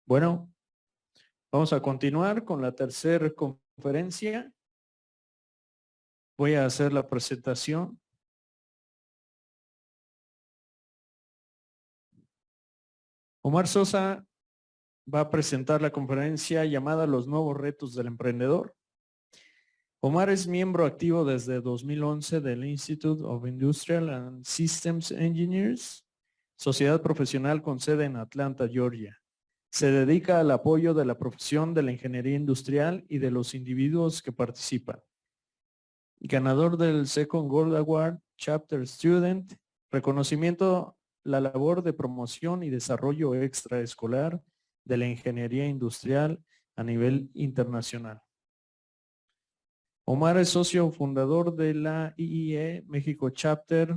Bueno, vamos a continuar con la tercera conferencia. Voy a hacer la presentación. Omar Sosa va a presentar la conferencia llamada Los nuevos retos del emprendedor. Omar es miembro activo desde 2011 del Institute of Industrial and Systems Engineers, sociedad profesional con sede en Atlanta, Georgia. Se dedica al apoyo de la profesión de la ingeniería industrial y de los individuos que participan. Ganador del Second Gold Award, Chapter Student, reconocimiento la labor de promoción y desarrollo extraescolar de la ingeniería industrial a nivel internacional. Omar es socio fundador de la IIE México Chapter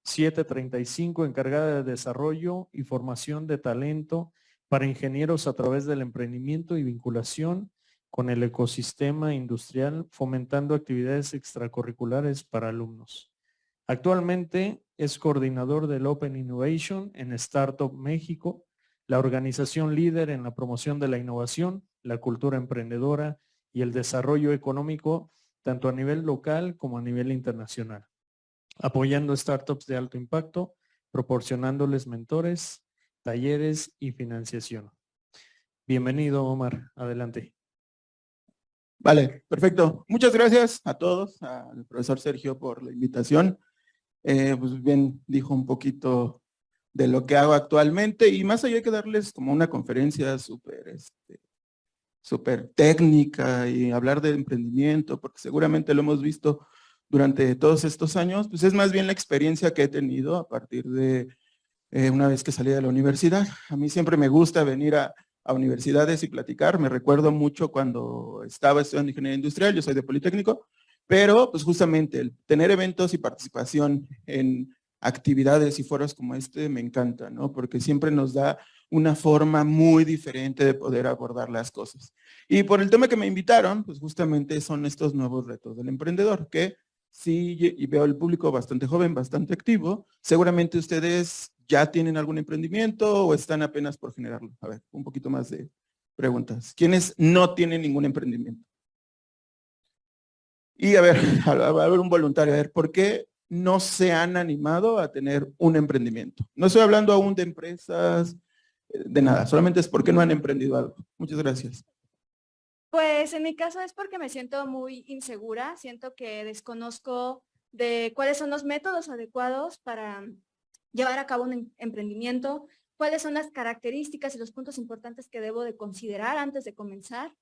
735, encargada de desarrollo y formación de talento para ingenieros a través del emprendimiento y vinculación con el ecosistema industrial, fomentando actividades extracurriculares para alumnos. Actualmente es coordinador del Open Innovation en Startup México, la organización líder en la promoción de la innovación, la cultura emprendedora y el desarrollo económico, tanto a nivel local como a nivel internacional, apoyando startups de alto impacto, proporcionándoles mentores, talleres y financiación. Bienvenido, Omar. Adelante. Vale, perfecto. Muchas gracias a todos, al profesor Sergio por la invitación. Pues bien, dijo un poquito de lo que hago actualmente y más allá hay que darles como una conferencia súper técnica y hablar de emprendimiento, porque seguramente lo hemos visto durante todos estos años, pues es más bien la experiencia que he tenido a partir de una vez que salí de la universidad. A mí siempre me gusta venir a universidades y platicar. Me recuerdo mucho cuando estaba estudiando ingeniería industrial, yo soy de Politécnico, pero pues justamente el tener eventos y participación en actividades y foros como este me encanta, ¿no? Porque siempre nos da una forma muy diferente de poder abordar las cosas. Y por el tema que me invitaron, pues justamente son estos nuevos retos del emprendedor, que sí, y veo el público bastante joven, bastante activo. Seguramente ustedes ya tienen algún emprendimiento o están apenas por generarlo. A ver, un poquito más de preguntas. ¿Quiénes no tienen ningún emprendimiento? Y a ver, a ver un voluntario, a ver, ¿por qué no se han animado a tener un emprendimiento? No estoy hablando aún de empresas, de nada, solamente es porque no han emprendido algo. Muchas gracias. Pues en mi caso es porque me siento muy insegura, siento que desconozco de cuáles son los métodos adecuados para llevar a cabo un emprendimiento, cuáles son las características y los puntos importantes que debo de considerar antes de comenzar.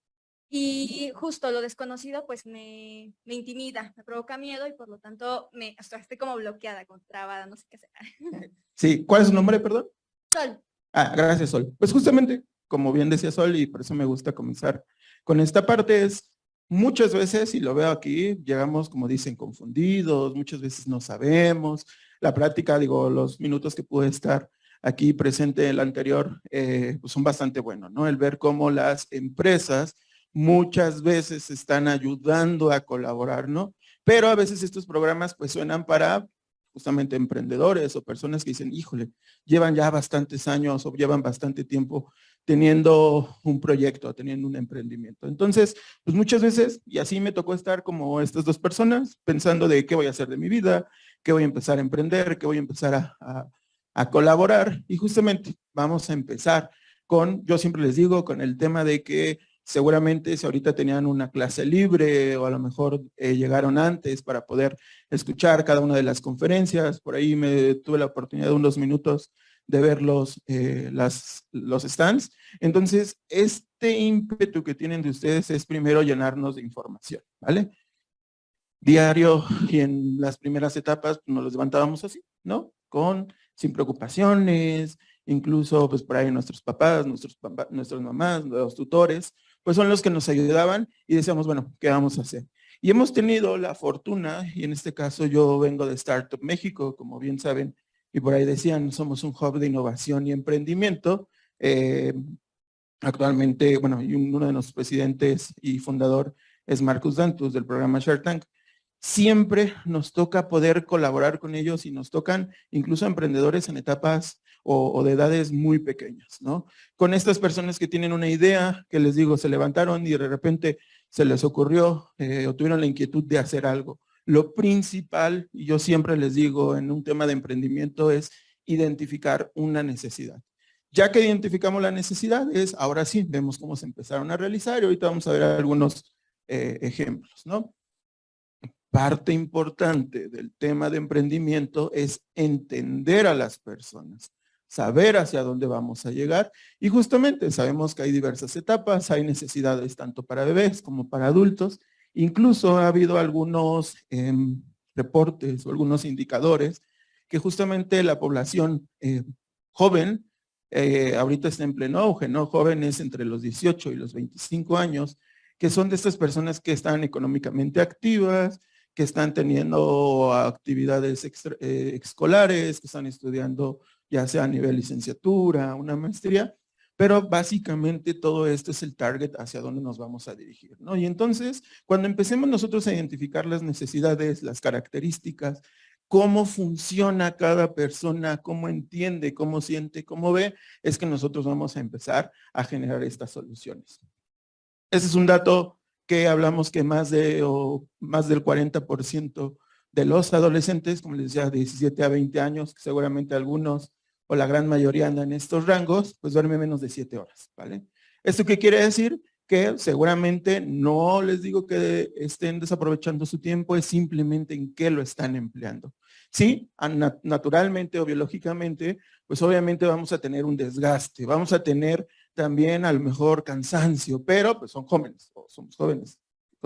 Y justo lo desconocido pues me intimida, me provoca miedo y por lo tanto estoy como bloqueada, como trabada, no sé qué hacer. Sí, ¿cuál es su nombre, perdón? Sol. Gracias, Sol. Pues justamente, como bien decía Sol, y por eso me gusta comenzar con esta parte, es muchas veces, y lo veo aquí, llegamos, como dicen, confundidos, muchas veces no sabemos. La práctica, digo, los minutos que pude estar aquí presente en el anterior, pues son bastante buenos, ¿no? El ver cómo las empresas muchas veces están ayudando a colaborar, ¿no? Pero a veces estos programas pues suenan para justamente emprendedores o personas que dicen, híjole, llevan ya bastantes años o llevan bastante tiempo teniendo un proyecto, teniendo un emprendimiento. Entonces, pues muchas veces, y así me tocó estar como estas dos personas, pensando de qué voy a hacer de mi vida, qué voy a empezar a emprender, qué voy a empezar a colaborar. Y justamente vamos a empezar con, yo siempre les digo, con el tema de que seguramente si ahorita tenían una clase libre o a lo mejor llegaron antes para poder escuchar cada una de las conferencias, por ahí me tuve la oportunidad de unos minutos de ver los stands. Entonces, este ímpetu que tienen de ustedes es primero llenarnos de información, ¿vale? Diario y en las primeras etapas nos los levantábamos así, ¿no? Sin preocupaciones, incluso pues por ahí nuestros papás, nuestras mamás, los tutores, pues son los que nos ayudaban y decíamos, bueno, ¿qué vamos a hacer? Y hemos tenido la fortuna, y en este caso yo vengo de Startup México, como bien saben, y por ahí decían, somos un hub de innovación y emprendimiento. Actualmente, bueno, y uno de nuestros presidentes y fundador es Marcus Dantus del programa Shark Tank. siempre nos toca poder colaborar con ellos y nos tocan incluso emprendedores en etapas o de edades muy pequeñas, ¿no? Con estas personas que tienen una idea, que les digo, se levantaron y de repente se les ocurrió o tuvieron la inquietud de hacer algo. Lo principal, y yo siempre les digo en un tema de emprendimiento, es identificar una necesidad. Ya que identificamos la necesidad, ahora sí, vemos cómo se empezaron a realizar y ahorita vamos a ver algunos ejemplos, ¿no? Parte importante del tema de emprendimiento es entender a las personas, saber hacia dónde vamos a llegar y justamente sabemos que hay diversas etapas, hay necesidades tanto para bebés como para adultos. Incluso ha habido algunos reportes o algunos indicadores que justamente la población joven, ahorita está en pleno auge, ¿no? Jóvenes entre los 18 y los 25 años, que son de estas personas que están económicamente activas, que están teniendo actividades escolares, que están estudiando ya sea a nivel licenciatura, una maestría, pero básicamente todo esto es el target hacia donde nos vamos a dirigir, ¿no? Y entonces, cuando empecemos nosotros a identificar las necesidades, las características, cómo funciona cada persona, cómo entiende, cómo siente, cómo ve, es que nosotros vamos a empezar a generar estas soluciones. Ese es un dato que hablamos que más del 40% de los adolescentes, como les decía, de 17 a 20 años, que seguramente algunos o la gran mayoría andan en estos rangos, pues duerme menos de 7 horas, ¿vale? ¿Esto qué quiere decir? Que seguramente no les digo que estén desaprovechando su tiempo, es simplemente en qué lo están empleando. Sí, naturalmente o biológicamente, pues obviamente vamos a tener un desgaste, vamos a tener también a lo mejor cansancio, pero pues son jóvenes, o somos jóvenes, me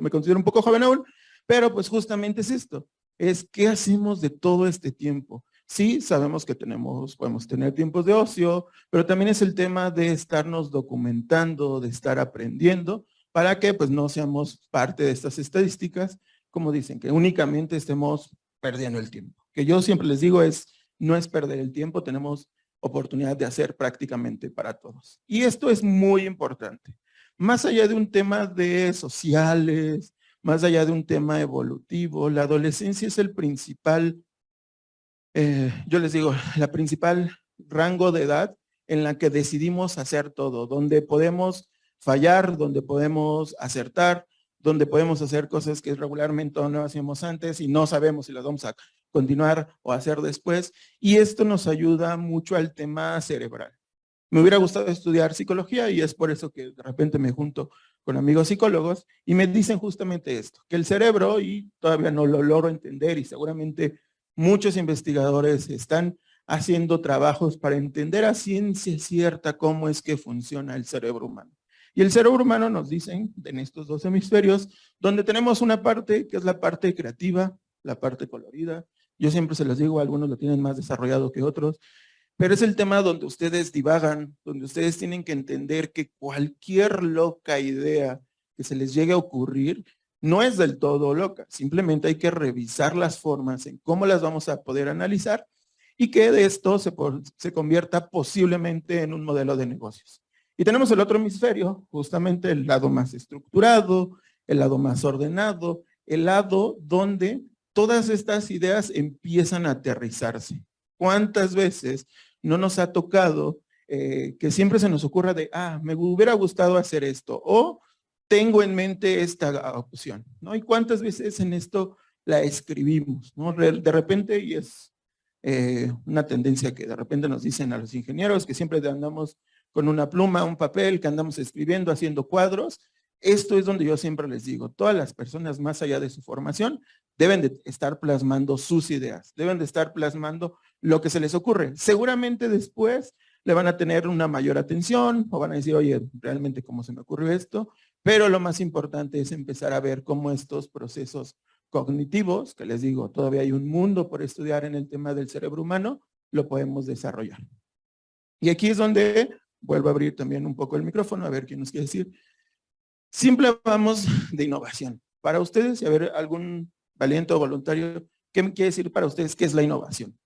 considero un poco joven aún, pero pues justamente es esto, es qué hacemos de todo este tiempo. Sí, sabemos que podemos tener tiempos de ocio, pero también es el tema de estarnos documentando, de estar aprendiendo, para que pues no seamos parte de estas estadísticas, como dicen, que únicamente estemos perdiendo el tiempo. Que yo siempre les digo no es perder el tiempo, tenemos oportunidad de hacer prácticamente para todos. Y esto es muy importante. Más allá de un tema de sociales, más allá de un tema evolutivo, la adolescencia es el principal, yo les digo, la principal rango de edad en la que decidimos hacer todo, donde podemos fallar, donde podemos acertar, donde podemos hacer cosas que regularmente no hacíamos antes y no sabemos si las vamos a continuar o hacer después. Y esto nos ayuda mucho al tema cerebral. Me hubiera gustado estudiar psicología y es por eso que de repente me junto con amigos psicólogos y me dicen justamente esto, que el cerebro, y todavía no lo logro entender y seguramente muchos investigadores están haciendo trabajos para entender a ciencia cierta cómo es que funciona el cerebro humano. Y el cerebro humano nos dicen en estos dos hemisferios, donde tenemos una parte que es la parte creativa, la parte colorida. Yo siempre se los digo, algunos lo tienen más desarrollado que otros, pero es el tema donde ustedes divagan, donde ustedes tienen que entender que cualquier loca idea que se les llegue a ocurrir no es del todo loca. Simplemente hay que revisar las formas en cómo las vamos a poder analizar y que de esto se convierta posiblemente en un modelo de negocios. Y tenemos el otro hemisferio, justamente el lado más estructurado, el lado más ordenado, el lado donde todas estas ideas empiezan a aterrizarse. ¿Cuántas veces no nos ha tocado que siempre se nos ocurra de, me hubiera gustado hacer esto, o tengo en mente esta opción, ¿no? ¿Y cuántas veces en esto la escribimos, ¿no? De repente, y es una tendencia que de repente nos dicen a los ingenieros, que siempre andamos con una pluma, un papel, que andamos escribiendo, haciendo cuadros. Esto es donde yo siempre les digo, todas las personas más allá de su formación deben de estar plasmando sus ideas, deben de estar plasmando lo que se les ocurre. Seguramente después le van a tener una mayor atención o van a decir, oye, realmente cómo se me ocurrió esto, pero lo más importante es empezar a ver cómo estos procesos cognitivos, que les digo, todavía hay un mundo por estudiar en el tema del cerebro humano, lo podemos desarrollar. Y aquí es donde vuelvo a abrir también un poco el micrófono, a ver qué nos quiere decir. Siempre hablamos de innovación. Para ustedes, y a ver, algún valiente o voluntario, ¿qué me quiere decir para ustedes qué es la innovación?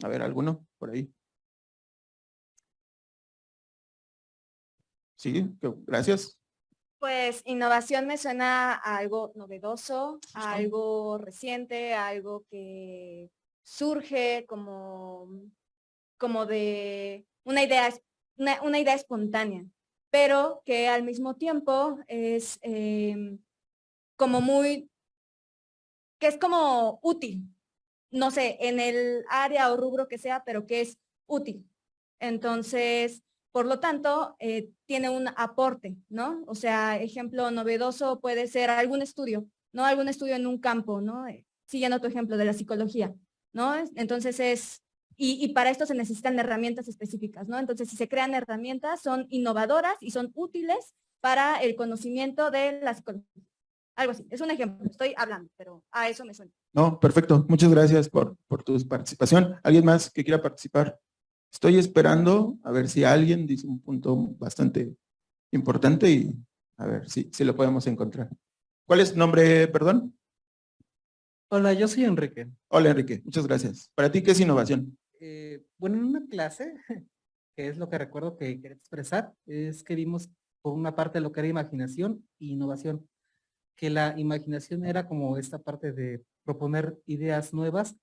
A ver, ¿alguno por ahí? Sí, gracias. Pues innovación me suena a algo novedoso, a algo reciente, a algo que surge como de una idea, una idea espontánea, pero que al mismo tiempo es como que es como útil, no sé, en el área o rubro que sea, pero que es útil. Entonces, por lo tanto, tiene un aporte, ¿no? O sea, ejemplo novedoso puede ser algún estudio, ¿no? Algún estudio en un campo, ¿no? Siguiendo tu ejemplo de la psicología, ¿no? Entonces y para esto se necesitan herramientas específicas, ¿no? Entonces, si se crean herramientas, son innovadoras y son útiles para el conocimiento de la psicología. Algo así, es un ejemplo, estoy hablando, pero a eso me suena. No, perfecto. Muchas gracias por tu participación. ¿Alguien más que quiera participar? Estoy esperando a ver si alguien dice un punto bastante importante y a ver si lo podemos encontrar. ¿Cuál es tu nombre, perdón? Hola, yo soy Enrique. Hola, Enrique. Muchas gracias. ¿Para ti qué es innovación? Bueno, en una clase, que es lo que recuerdo que quería expresar, es que vimos por una parte lo que era imaginación e innovación, que la imaginación era como esta parte de proponer ideas nuevas,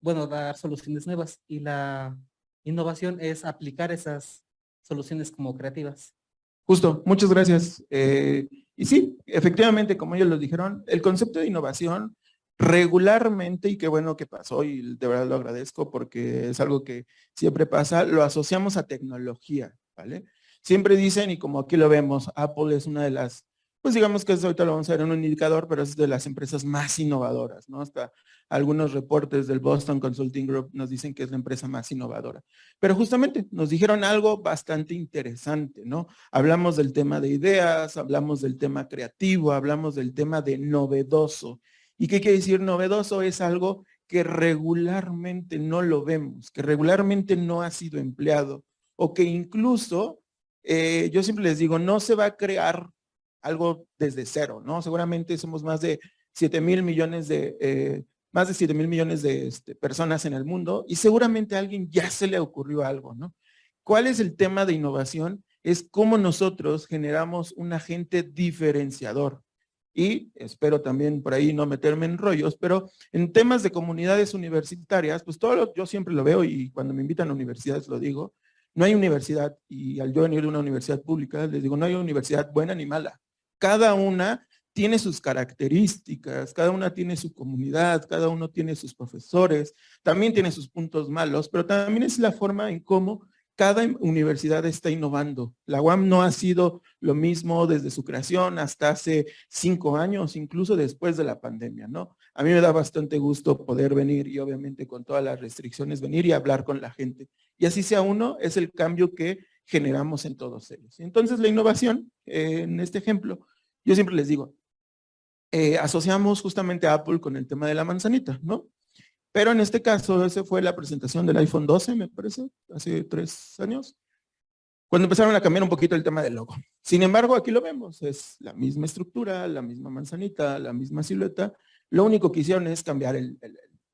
bueno, dar soluciones nuevas, y la innovación es aplicar esas soluciones como creativas. Justo, muchas gracias. Y sí, efectivamente, como ellos lo dijeron, el concepto de innovación regularmente, y qué bueno que pasó, y de verdad lo agradezco porque es algo que siempre pasa, lo asociamos a tecnología, ¿vale? Siempre dicen, y como aquí lo vemos, Apple es una de las, pues digamos que ahorita lo vamos a ver en un indicador, pero es de las empresas más innovadoras, ¿no? Hasta algunos reportes del Boston Consulting Group nos dicen que es la empresa más innovadora. Pero justamente nos dijeron algo bastante interesante, ¿no? Hablamos del tema de ideas, hablamos del tema creativo, hablamos del tema de novedoso. ¿Y qué quiere decir novedoso? Es algo que regularmente no lo vemos, que regularmente no ha sido empleado, o que incluso, yo siempre les digo, no se va a crear algo desde cero, ¿no? Seguramente somos más de 7,000 millones de personas en el mundo y seguramente a alguien ya se le ocurrió algo, ¿no? ¿Cuál es el tema de innovación? Es cómo nosotros generamos un agente diferenciador. Y espero también por ahí no meterme en rollos, pero en temas de comunidades universitarias, pues yo siempre lo veo y cuando me invitan a universidades lo digo, no hay universidad, y al yo venir de una universidad pública, les digo, no hay universidad buena ni mala. Cada una tiene sus características, cada una tiene su comunidad, cada uno tiene sus profesores, también tiene sus puntos malos, pero también es la forma en cómo cada universidad está innovando. La UAM no ha sido lo mismo desde su creación hasta hace 5 años, incluso después de la pandemia, ¿no? A mí me da bastante gusto poder venir y obviamente con todas las restricciones venir y hablar con la gente. Y así sea uno, es el cambio que generamos en todos ellos. Entonces la innovación, en este ejemplo, yo siempre les digo, asociamos justamente a Apple con el tema de la manzanita, ¿no? Pero en este caso, esa fue la presentación del iPhone 12, me parece, hace 3 años, cuando empezaron a cambiar un poquito el tema del logo. Sin embargo, aquí lo vemos, es la misma estructura, la misma manzanita, la misma silueta, lo único que hicieron es cambiar el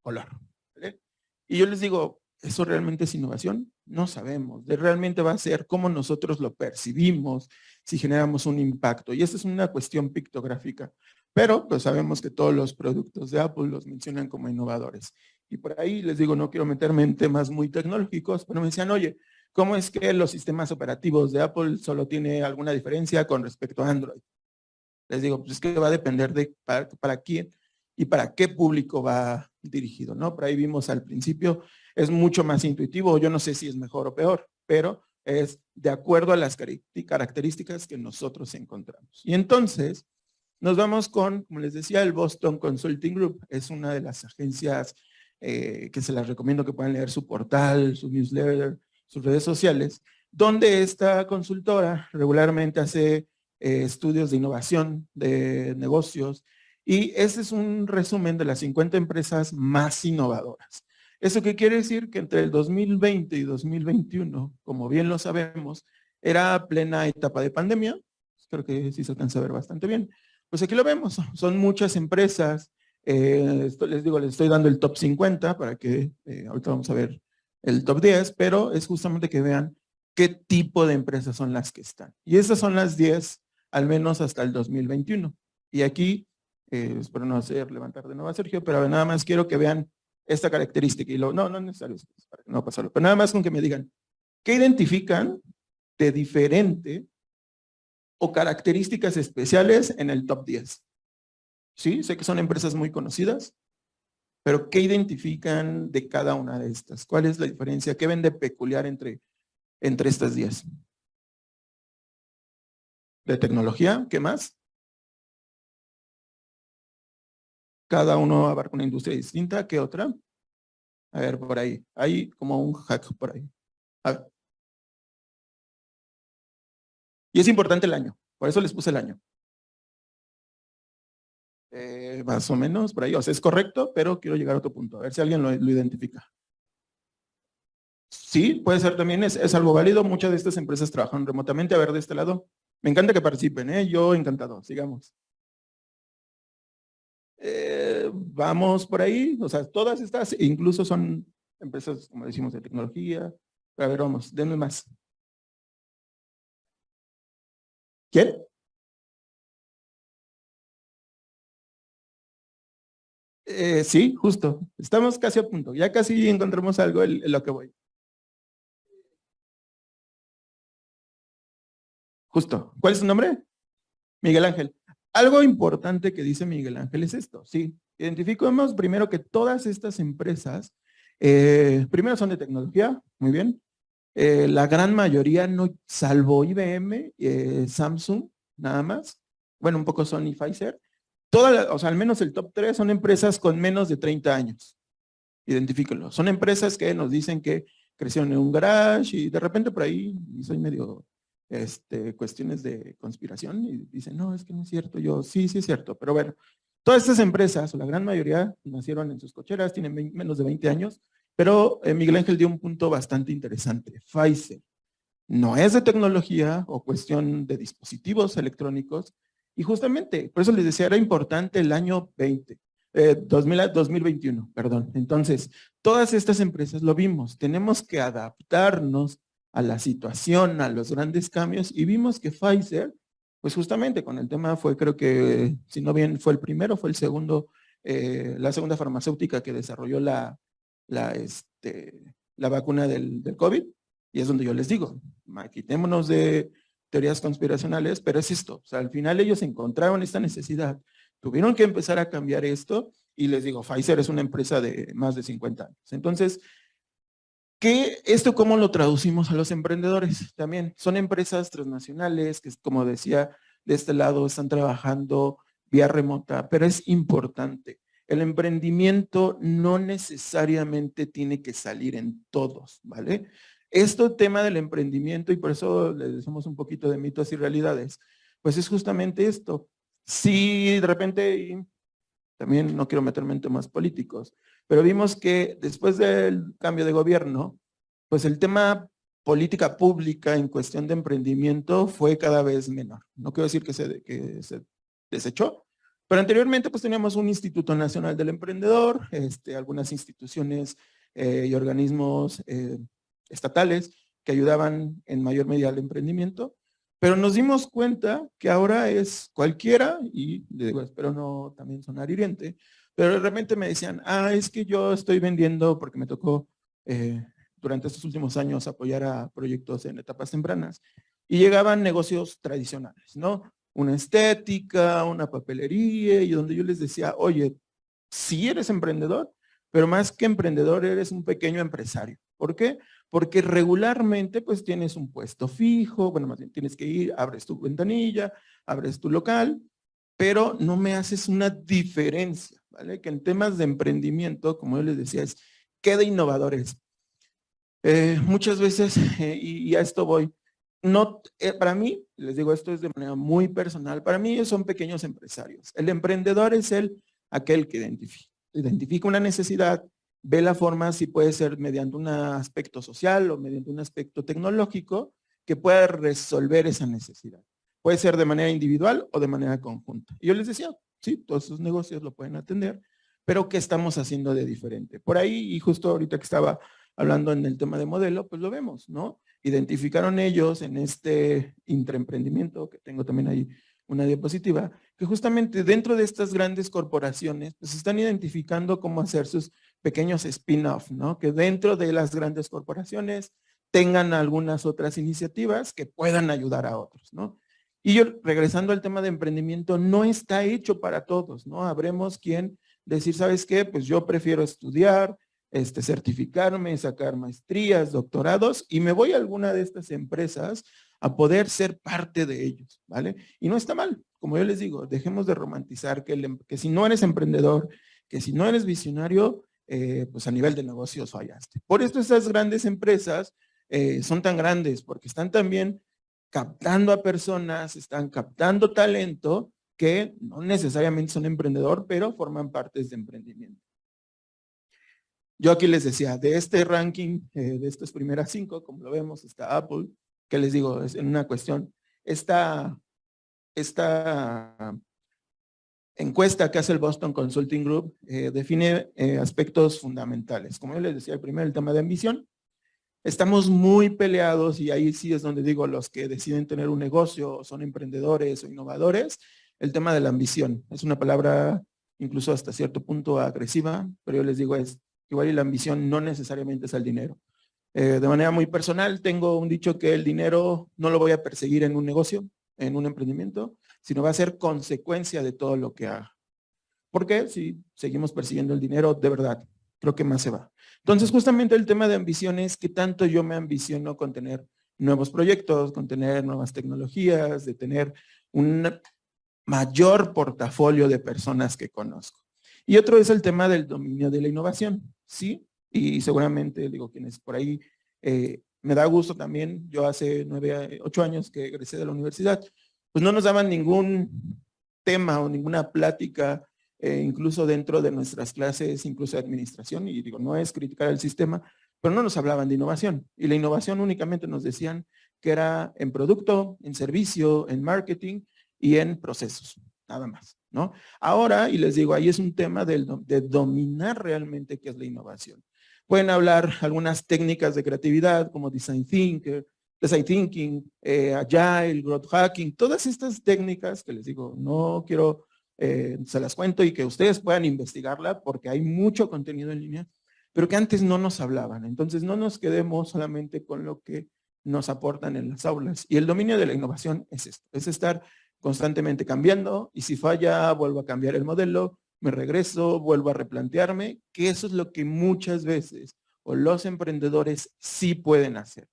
color, ¿vale? Y yo les digo, ¿eso realmente es innovación? No sabemos, realmente va a ser cómo nosotros lo percibimos, si generamos un impacto, y esta es una cuestión pictográfica. Pero pues sabemos que todos los productos de Apple los mencionan como innovadores. Y por ahí les digo, no quiero meterme en temas muy tecnológicos, pero me decían, oye, ¿cómo es que los sistemas operativos de Apple solo tiene alguna diferencia con respecto a Android? Les digo, pues es que va a depender de para quién y para qué público va dirigido, ¿no? Por ahí vimos al principio, es mucho más intuitivo, yo no sé si es mejor o peor, pero es de acuerdo a las características que nosotros encontramos. Y entonces, nos vamos con, como les decía, el Boston Consulting Group. Es una de las agencias que se las recomiendo que puedan leer su portal, su newsletter, sus redes sociales, donde esta consultora regularmente hace estudios de innovación, de negocios, y ese es un resumen de las 50 empresas más innovadoras. ¿Eso qué quiere decir? Que entre el 2020 y 2021, como bien lo sabemos, era plena etapa de pandemia. Creo que sí se alcanza a ver bastante bien. Pues aquí lo vemos, son muchas empresas, les digo, les estoy dando el top 50 para que ahorita vamos a ver el top 10, pero es justamente que vean qué tipo de empresas son las que están. Y esas son las 10, al menos hasta el 2021. Y aquí, espero no hacer levantar de nuevo a Sergio, pero a ver, nada más quiero que vean esta característica. Y no es necesario, para no pasarlo, pero nada más con que me digan, ¿qué identifican de diferente o características especiales en el top 10? Sí, sé que son empresas muy conocidas, pero ¿qué identifican de cada una de estas? ¿Cuál es la diferencia? ¿Qué ven de peculiar entre estas 10? ¿De tecnología? ¿Qué más? Cada uno abarca una industria distinta. ¿Qué otra? A ver, por ahí. Hay como un hack por ahí. A ver. Y es importante el año. Por eso les puse el año. Más o menos por ahí. O sea, es correcto, pero quiero llegar a otro punto. A ver si alguien lo identifica. Sí, puede ser también. Es algo válido. Muchas de estas empresas trabajan remotamente. A ver, de este lado. Me encanta que participen, ¿eh? Yo encantado. Sigamos. Vamos por ahí. O sea, todas estas incluso son empresas, como decimos, de tecnología. A ver, vamos. Denme más. ¿Quién? Sí, justo. Estamos casi a punto. Ya casi encontramos algo en lo que voy. Justo. ¿Cuál es su nombre? Miguel Ángel. Algo importante que dice Miguel Ángel es esto. Sí, identificamos primero que todas estas empresas, primero son de tecnología, muy bien. La gran mayoría, no, salvo IBM, Samsung, nada más. Bueno, un poco Sony, Pfizer. O sea, al menos el top 3 son empresas con menos de 30 años. Identifíquenlo. Son empresas que nos dicen que crecieron en un garage y de repente por ahí, y soy medio, cuestiones de conspiración y dicen, no, es que no es cierto. Yo, sí es cierto. Pero bueno, todas estas empresas, o la gran mayoría, nacieron en sus cocheras, tienen menos de 20 años, pero Miguel Ángel dio un punto bastante interesante. Pfizer no es de tecnología o cuestión de dispositivos electrónicos, y justamente, por eso les decía, era importante el año 2021, perdón. Entonces, todas estas empresas lo vimos, tenemos que adaptarnos a la situación, a los grandes cambios, y vimos que Pfizer, pues justamente con el tema fue, creo que, si no bien fue el primero, fue el segundo, la segunda farmacéutica que desarrolló la vacuna del COVID, y es donde yo les digo, quitémonos de teorías conspiracionales, pero es esto, o sea, al final ellos encontraron esta necesidad, tuvieron que empezar a cambiar esto, y les digo, Pfizer es una empresa de más de 50 años. Entonces, ¿esto cómo lo traducimos a los emprendedores? También son empresas transnacionales que, como decía, de este lado están trabajando vía remota, pero es importante. El emprendimiento no necesariamente tiene que salir en todos, ¿vale? Tema del emprendimiento, y por eso les decimos un poquito de mitos y realidades, pues es justamente esto. Si de repente, también no quiero meterme en temas políticos, pero vimos que después del cambio de gobierno, pues el tema política pública en cuestión de emprendimiento fue cada vez menor. No quiero decir que se desechó, pero anteriormente pues teníamos un Instituto Nacional del Emprendedor, algunas instituciones y organismos estatales que ayudaban en mayor medida al emprendimiento, pero nos dimos cuenta que ahora es cualquiera, y le digo, espero no también sonar hiriente, pero de repente me decían, es que yo estoy vendiendo, porque me tocó durante estos últimos años apoyar a proyectos en etapas tempranas, y llegaban negocios tradicionales, ¿no? Una estética, una papelería, y donde yo les decía, oye, sí eres emprendedor, pero más que emprendedor eres un pequeño empresario. ¿Por qué? Porque regularmente pues tienes un puesto fijo, bueno, más bien tienes que ir, abres tu ventanilla, abres tu local, pero no me haces una diferencia, ¿vale? Que en temas de emprendimiento, como yo les decía, es ¿qué de innovadores? Muchas veces, y a esto voy, no, para mí, les digo, esto es de manera muy personal, para mí ellos son pequeños empresarios. El emprendedor es aquel que identifica una necesidad, ve la forma, si puede ser mediante un aspecto social o mediante un aspecto tecnológico, que pueda resolver esa necesidad. Puede ser de manera individual o de manera conjunta. Y yo les decía, sí, todos sus negocios lo pueden atender, pero ¿qué estamos haciendo de diferente? Por ahí, y justo ahorita que estaba hablando en el tema de modelo, pues lo vemos, ¿no? Identificaron ellos en este intraemprendimiento, que tengo también ahí una diapositiva, que justamente dentro de estas grandes corporaciones, pues están identificando cómo hacer sus pequeños spin-off, ¿no? Que dentro de las grandes corporaciones tengan algunas otras iniciativas que puedan ayudar a otros, ¿no? Y yo, regresando al tema de emprendimiento, no está hecho para todos, ¿no? Habremos quien decir, ¿sabes qué? Pues yo prefiero estudiar, certificarme, sacar maestrías, doctorados, y me voy a alguna de estas empresas a poder ser parte de ellos, ¿vale? Y no está mal, como yo les digo, dejemos de romantizar que si no eres emprendedor, que si no eres visionario, pues a nivel de negocios fallaste. Por eso esas grandes empresas son tan grandes, porque están también captando a personas, están captando talento que no necesariamente son emprendedor, pero forman partes de emprendimiento. Yo aquí les decía, de este ranking, de estas primeras 5, como lo vemos, está Apple, que les digo, es en una cuestión, esta encuesta que hace el Boston Consulting Group define aspectos fundamentales. Como yo les decía, el tema de ambición. Estamos muy peleados y ahí sí es donde digo los que deciden tener un negocio, son emprendedores o innovadores, el tema de la ambición. Es una palabra incluso hasta cierto punto agresiva, pero yo les digo es igual y la ambición no necesariamente es el dinero. De manera muy personal tengo un dicho que el dinero no lo voy a perseguir en un negocio, en un emprendimiento, sino va a ser consecuencia de todo lo que haga. Porque si seguimos persiguiendo el dinero, de verdad, creo que más se va. Entonces, justamente el tema de ambición es que tanto yo me ambiciono con tener nuevos proyectos, con tener nuevas tecnologías, de tener un mayor portafolio de personas que conozco. Y otro es el tema del dominio de la innovación, ¿sí? Y seguramente, digo, quienes por ahí, me da gusto también, yo hace 8 años que egresé de la universidad, pues no nos daban ningún tema o ninguna plática incluso dentro de nuestras clases, incluso de administración, y digo, no es criticar el sistema, pero no nos hablaban de innovación. Y la innovación únicamente nos decían que era en producto, en servicio, en marketing y en procesos, nada más, ¿no? Ahora, y les digo, ahí es un tema de dominar realmente qué es la innovación. Pueden hablar algunas técnicas de creatividad como design thinking, agile, growth hacking, todas estas técnicas que les digo, no quiero se las cuento y que ustedes puedan investigarla porque hay mucho contenido en línea, pero que antes no nos hablaban. Entonces no nos quedemos solamente con lo que nos aportan en las aulas. Y el dominio de la innovación es esto, es estar constantemente cambiando y si falla, vuelvo a cambiar el modelo, me regreso, vuelvo a replantearme, que eso es lo que muchas veces o los emprendedores sí pueden hacer.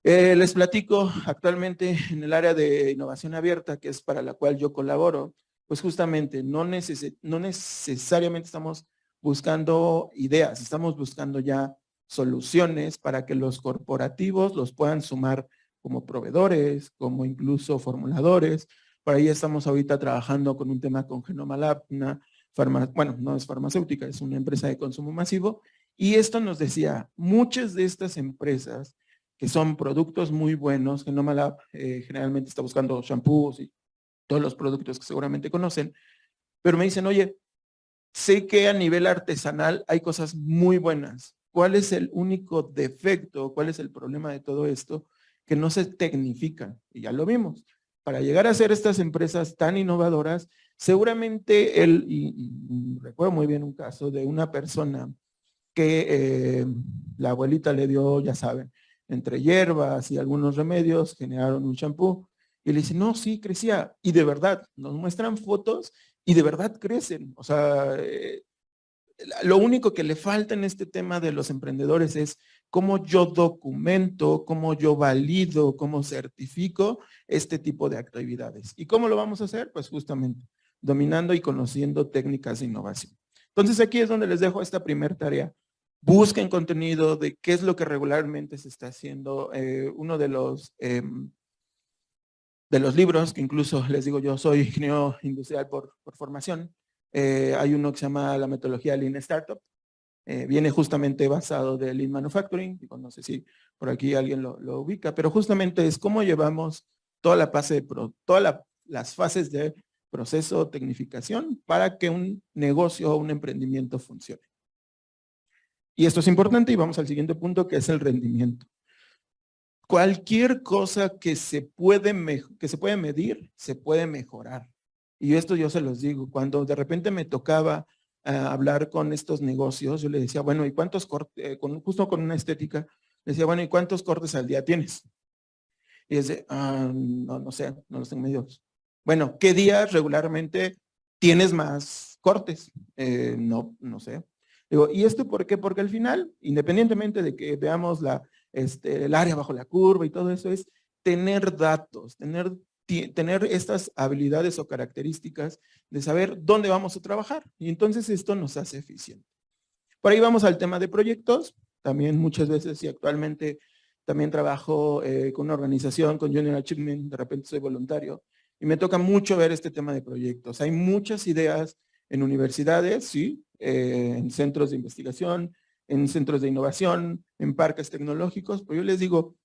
Les platico actualmente en el área de innovación abierta, que es para la cual yo colaboro, pues justamente no necesariamente estamos buscando ideas, estamos buscando ya soluciones para que los corporativos los puedan sumar como proveedores, como incluso formuladores. Por ahí estamos ahorita trabajando con un tema con Genoma Lab, bueno, no es farmacéutica, es una empresa de consumo masivo. Y esto nos decía, muchas de estas empresas que son productos muy buenos, Genoma Lab generalmente está buscando shampoos y todos los productos que seguramente conocen, pero me dicen, oye, sé que a nivel artesanal hay cosas muy buenas. ¿Cuál es el único defecto? ¿Cuál es el problema de todo esto? Que no se tecnifican. Y ya lo vimos. Para llegar a ser estas empresas tan innovadoras, seguramente y recuerdo muy bien un caso de una persona que la abuelita le dio, ya saben, entre hierbas y algunos remedios, generaron un champú. Y le dice, no, sí, crecía. Y de verdad, nos muestran fotos y de verdad crecen. O sea, lo único que le falta en este tema de los emprendedores es cómo yo documento, cómo yo valido, cómo certifico este tipo de actividades. ¿Y cómo lo vamos a hacer? Pues justamente dominando y conociendo técnicas de innovación. Entonces aquí es donde les dejo esta primera tarea. Busquen contenido de qué es lo que regularmente se está haciendo. Uno de los libros, que incluso les digo yo soy ingeniero industrial por formación, hay uno que se llama la metodología Lean Startup. Viene justamente basado de Lean Manufacturing, no sé si por aquí alguien lo ubica, pero justamente es cómo llevamos toda la fase todas las fases de proceso, tecnificación, para que un negocio o un emprendimiento funcione. Y esto es importante y vamos al siguiente punto, que es el rendimiento. Cualquier cosa que se puede medir, se puede mejorar. Y esto yo se los digo, cuando de repente me tocaba hablar con estos negocios, yo le decía, bueno, ¿y cuántos cortes? Justo con una estética, le decía, bueno, ¿y cuántos cortes al día tienes? Y es de, no sé, no los tengo medidos. Bueno, ¿qué días regularmente tienes más cortes? No sé. Digo, ¿y esto por qué? Porque al final, independientemente de que veamos el área bajo la curva y todo eso, es tener datos, tener estas habilidades o características de saber dónde vamos a trabajar. Y entonces esto nos hace eficiente. Por ahí vamos al tema de proyectos. También muchas veces y actualmente también trabajo con una organización, con Junior Achievement, de repente soy voluntario. Y me toca mucho ver este tema de proyectos. Hay muchas ideas en universidades, sí, en centros de investigación, en centros de innovación, en parques tecnológicos, pero yo les digo,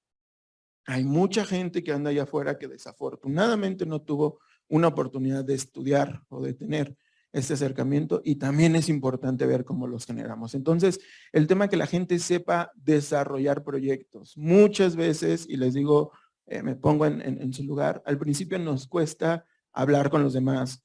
hay mucha gente que anda allá afuera que desafortunadamente no tuvo una oportunidad de estudiar o de tener este acercamiento y también es importante ver cómo los generamos. Entonces, el tema que la gente sepa desarrollar proyectos. Muchas veces, y les digo, me pongo en su lugar, al principio nos cuesta hablar con los demás,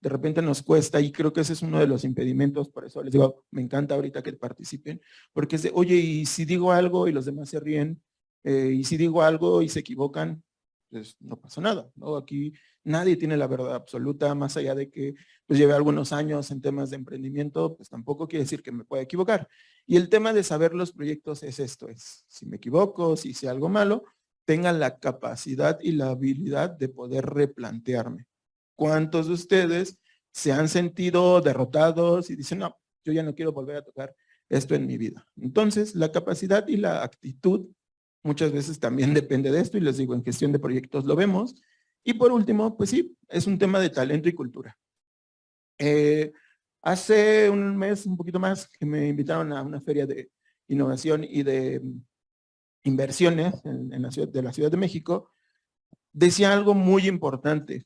de repente nos cuesta y creo que ese es uno de los impedimentos, por eso les digo, me encanta ahorita que participen, porque es de, oye, y si digo algo y los demás se ríen, y si digo algo y se equivocan, pues no pasa nada, ¿no? Aquí nadie tiene la verdad absoluta, más allá de que pues lleve algunos años en temas de emprendimiento, pues tampoco quiere decir que me pueda equivocar. Y el tema de saber los proyectos es esto, es si me equivoco, si hice algo malo, tengan la capacidad y la habilidad de poder replantearme. ¿Cuántos de ustedes se han sentido derrotados y dicen, no, yo ya no quiero volver a tocar esto en mi vida? Entonces, la capacidad y la actitud muchas veces también depende de esto y les digo, en gestión de proyectos lo vemos. Y por último, pues sí, es un tema de talento y cultura. Hace un mes, un poquito más, que me invitaron a una feria de innovación y de inversiones en la Ciudad de México, decía algo muy importante.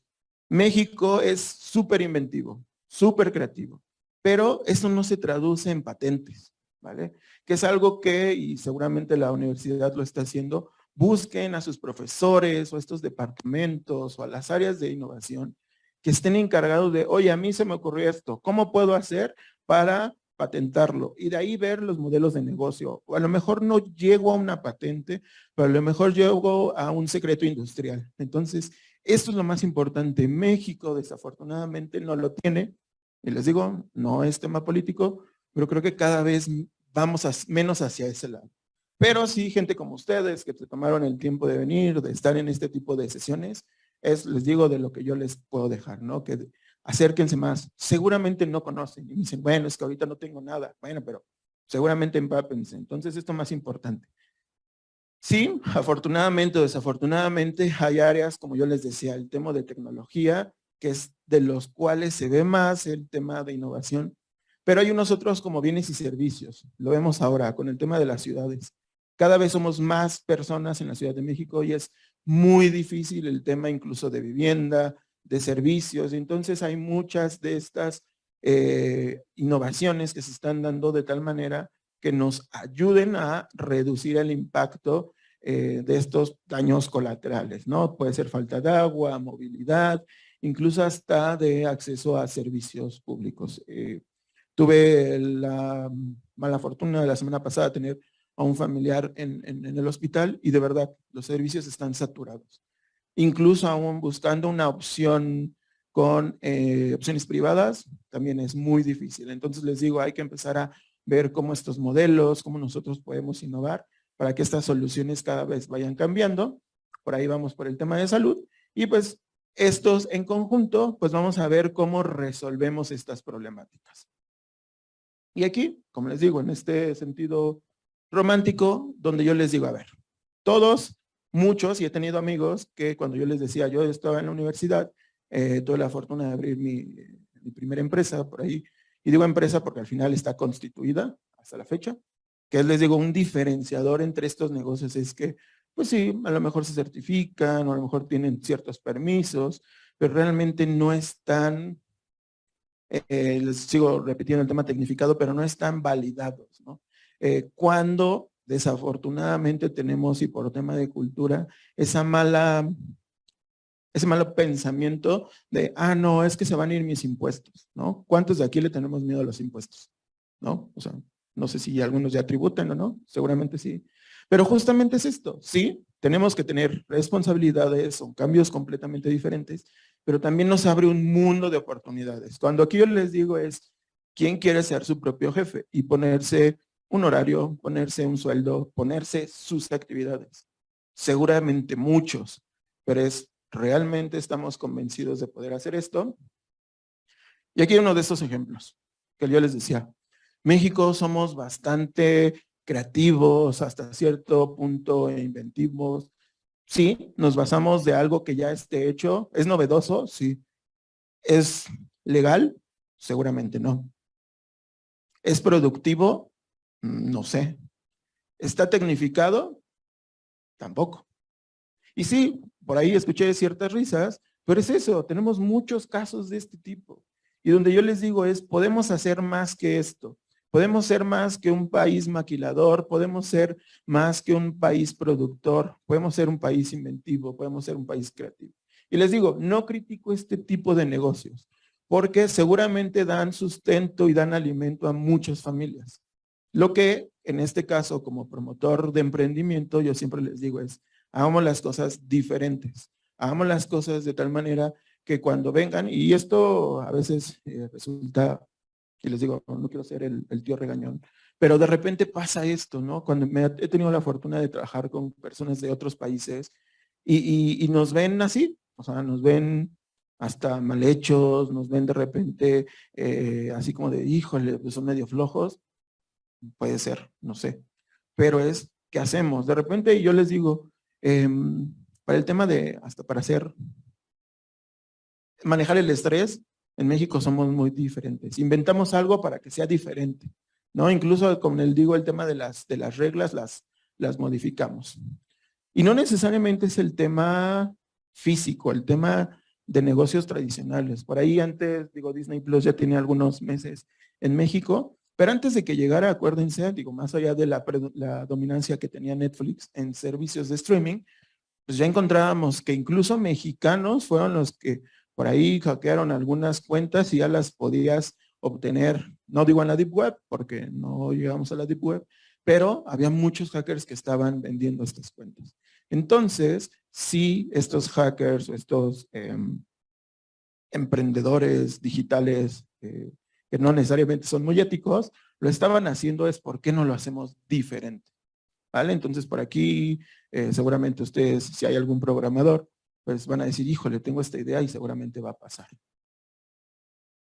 México es súper inventivo, súper creativo, pero eso no se traduce en patentes, ¿vale? Que es algo que, y seguramente la universidad lo está haciendo, busquen a sus profesores o a estos departamentos o a las áreas de innovación que estén encargados de, oye, a mí se me ocurrió esto, ¿cómo puedo hacer para patentarlo? Y de ahí ver los modelos de negocio. O a lo mejor no llego a una patente, pero a lo mejor llego a un secreto industrial. Entonces, esto es lo más importante. México, desafortunadamente, no lo tiene. Y les digo, no es tema político, pero creo que cada vez vamos menos hacia ese lado. Pero sí, gente como ustedes, que se tomaron el tiempo de venir, de estar en este tipo de sesiones, les digo de lo que yo les puedo dejar, ¿no? Que acérquense más. Seguramente no conocen y dicen, bueno, es que ahorita no tengo nada. Bueno, pero seguramente empápense. Entonces, esto más importante. Sí, afortunadamente o desafortunadamente hay áreas, como yo les decía, el tema de tecnología, que es de los cuales se ve más el tema de innovación, pero hay unos otros como bienes y servicios. Lo vemos ahora con el tema de las ciudades. Cada vez somos más personas en la Ciudad de México y es muy difícil el tema incluso de vivienda, de servicios. Entonces hay muchas de estas innovaciones que se están dando de tal manera que nos ayuden a reducir el impacto de estos daños colaterales, ¿no? Puede ser falta de agua, movilidad, incluso hasta de acceso a servicios públicos. Tuve la mala fortuna de la semana pasada de tener a un familiar en el hospital y de verdad los servicios están saturados. Incluso aún buscando una opción con opciones privadas, también es muy difícil. Entonces les digo, hay que empezar a ver cómo estos modelos, cómo nosotros podemos innovar para que estas soluciones cada vez vayan cambiando. Por ahí vamos por el tema de salud. Y pues estos en conjunto, pues vamos a ver cómo resolvemos estas problemáticas. Y aquí, como les digo, en este sentido romántico, donde yo les digo, a ver, todos, muchos, y he tenido amigos que cuando yo les decía, yo estaba en la universidad, tuve la fortuna de abrir mi primera empresa por ahí, y digo empresa porque al final está constituida hasta la fecha, que les digo, un diferenciador entre estos negocios es que, pues sí, a lo mejor se certifican, o a lo mejor tienen ciertos permisos, pero realmente no están, les sigo repitiendo el tema tecnificado, pero no están validados, ¿no? cuando desafortunadamente tenemos, y por tema de cultura, ese malo pensamiento de, no, es que se van a ir mis impuestos, ¿no? ¿Cuántos de aquí le tenemos miedo a los impuestos? ¿No? O sea, no sé si algunos ya tributan o no, seguramente sí. Pero justamente es esto, sí, tenemos que tener responsabilidades, son cambios completamente diferentes, pero también nos abre un mundo de oportunidades. Cuando aquí yo les digo es, ¿quién quiere ser su propio jefe? Y ponerse un horario, ponerse un sueldo, ponerse sus actividades. Seguramente muchos, pero ¿realmente estamos convencidos de poder hacer esto? Y aquí hay uno de estos ejemplos que yo les decía. México somos bastante creativos, hasta cierto punto inventivos. Sí, nos basamos de algo que ya esté hecho. ¿Es novedoso? Sí. ¿Es legal? Seguramente no. ¿Es productivo? No sé. ¿Está tecnificado? Tampoco. Y sí, por ahí escuché ciertas risas, pero es eso, tenemos muchos casos de este tipo. Y donde yo les digo es, podemos hacer más que esto. Podemos ser más que un país maquilador, podemos ser más que un país productor, podemos ser un país inventivo, podemos ser un país creativo. Y les digo, no critico este tipo de negocios, porque seguramente dan sustento y dan alimento a muchas familias. Lo que en este caso, como promotor de emprendimiento, yo siempre les digo es, hagamos las cosas diferentes, hagamos las cosas de tal manera que cuando vengan, y esto a veces resulta, y les digo, no quiero ser el tío regañón, pero de repente pasa esto, ¿no? Cuando he tenido la fortuna de trabajar con personas de otros países y nos ven así, o sea, nos ven hasta mal hechos, nos ven de repente así como de, híjole, pues son medio flojos, puede ser, no sé, pero es, ¿qué hacemos? De repente yo les digo, para el tema de, hasta para manejar el estrés, en México somos muy diferentes. Inventamos algo para que sea diferente, ¿no? Incluso como les digo, el tema de las reglas las modificamos. Y no necesariamente es el tema físico, el tema de negocios tradicionales. Por ahí antes, digo, Disney Plus ya tiene algunos meses en México, pero antes de que llegara, acuérdense, digo, más allá de la dominancia que tenía Netflix en servicios de streaming, pues ya encontrábamos que incluso mexicanos fueron los que por ahí hackearon algunas cuentas y ya las podías obtener, no digo en la Deep Web, porque no llegamos a la Deep Web, pero había muchos hackers que estaban vendiendo estas cuentas. Entonces, sí, estos hackers o estos emprendedores digitales que no necesariamente son muy éticos, lo estaban haciendo es ¿por qué no lo hacemos diferente? ¿Vale? Entonces por aquí seguramente ustedes, si hay algún programador, pues van a decir, híjole, tengo esta idea y seguramente va a pasar.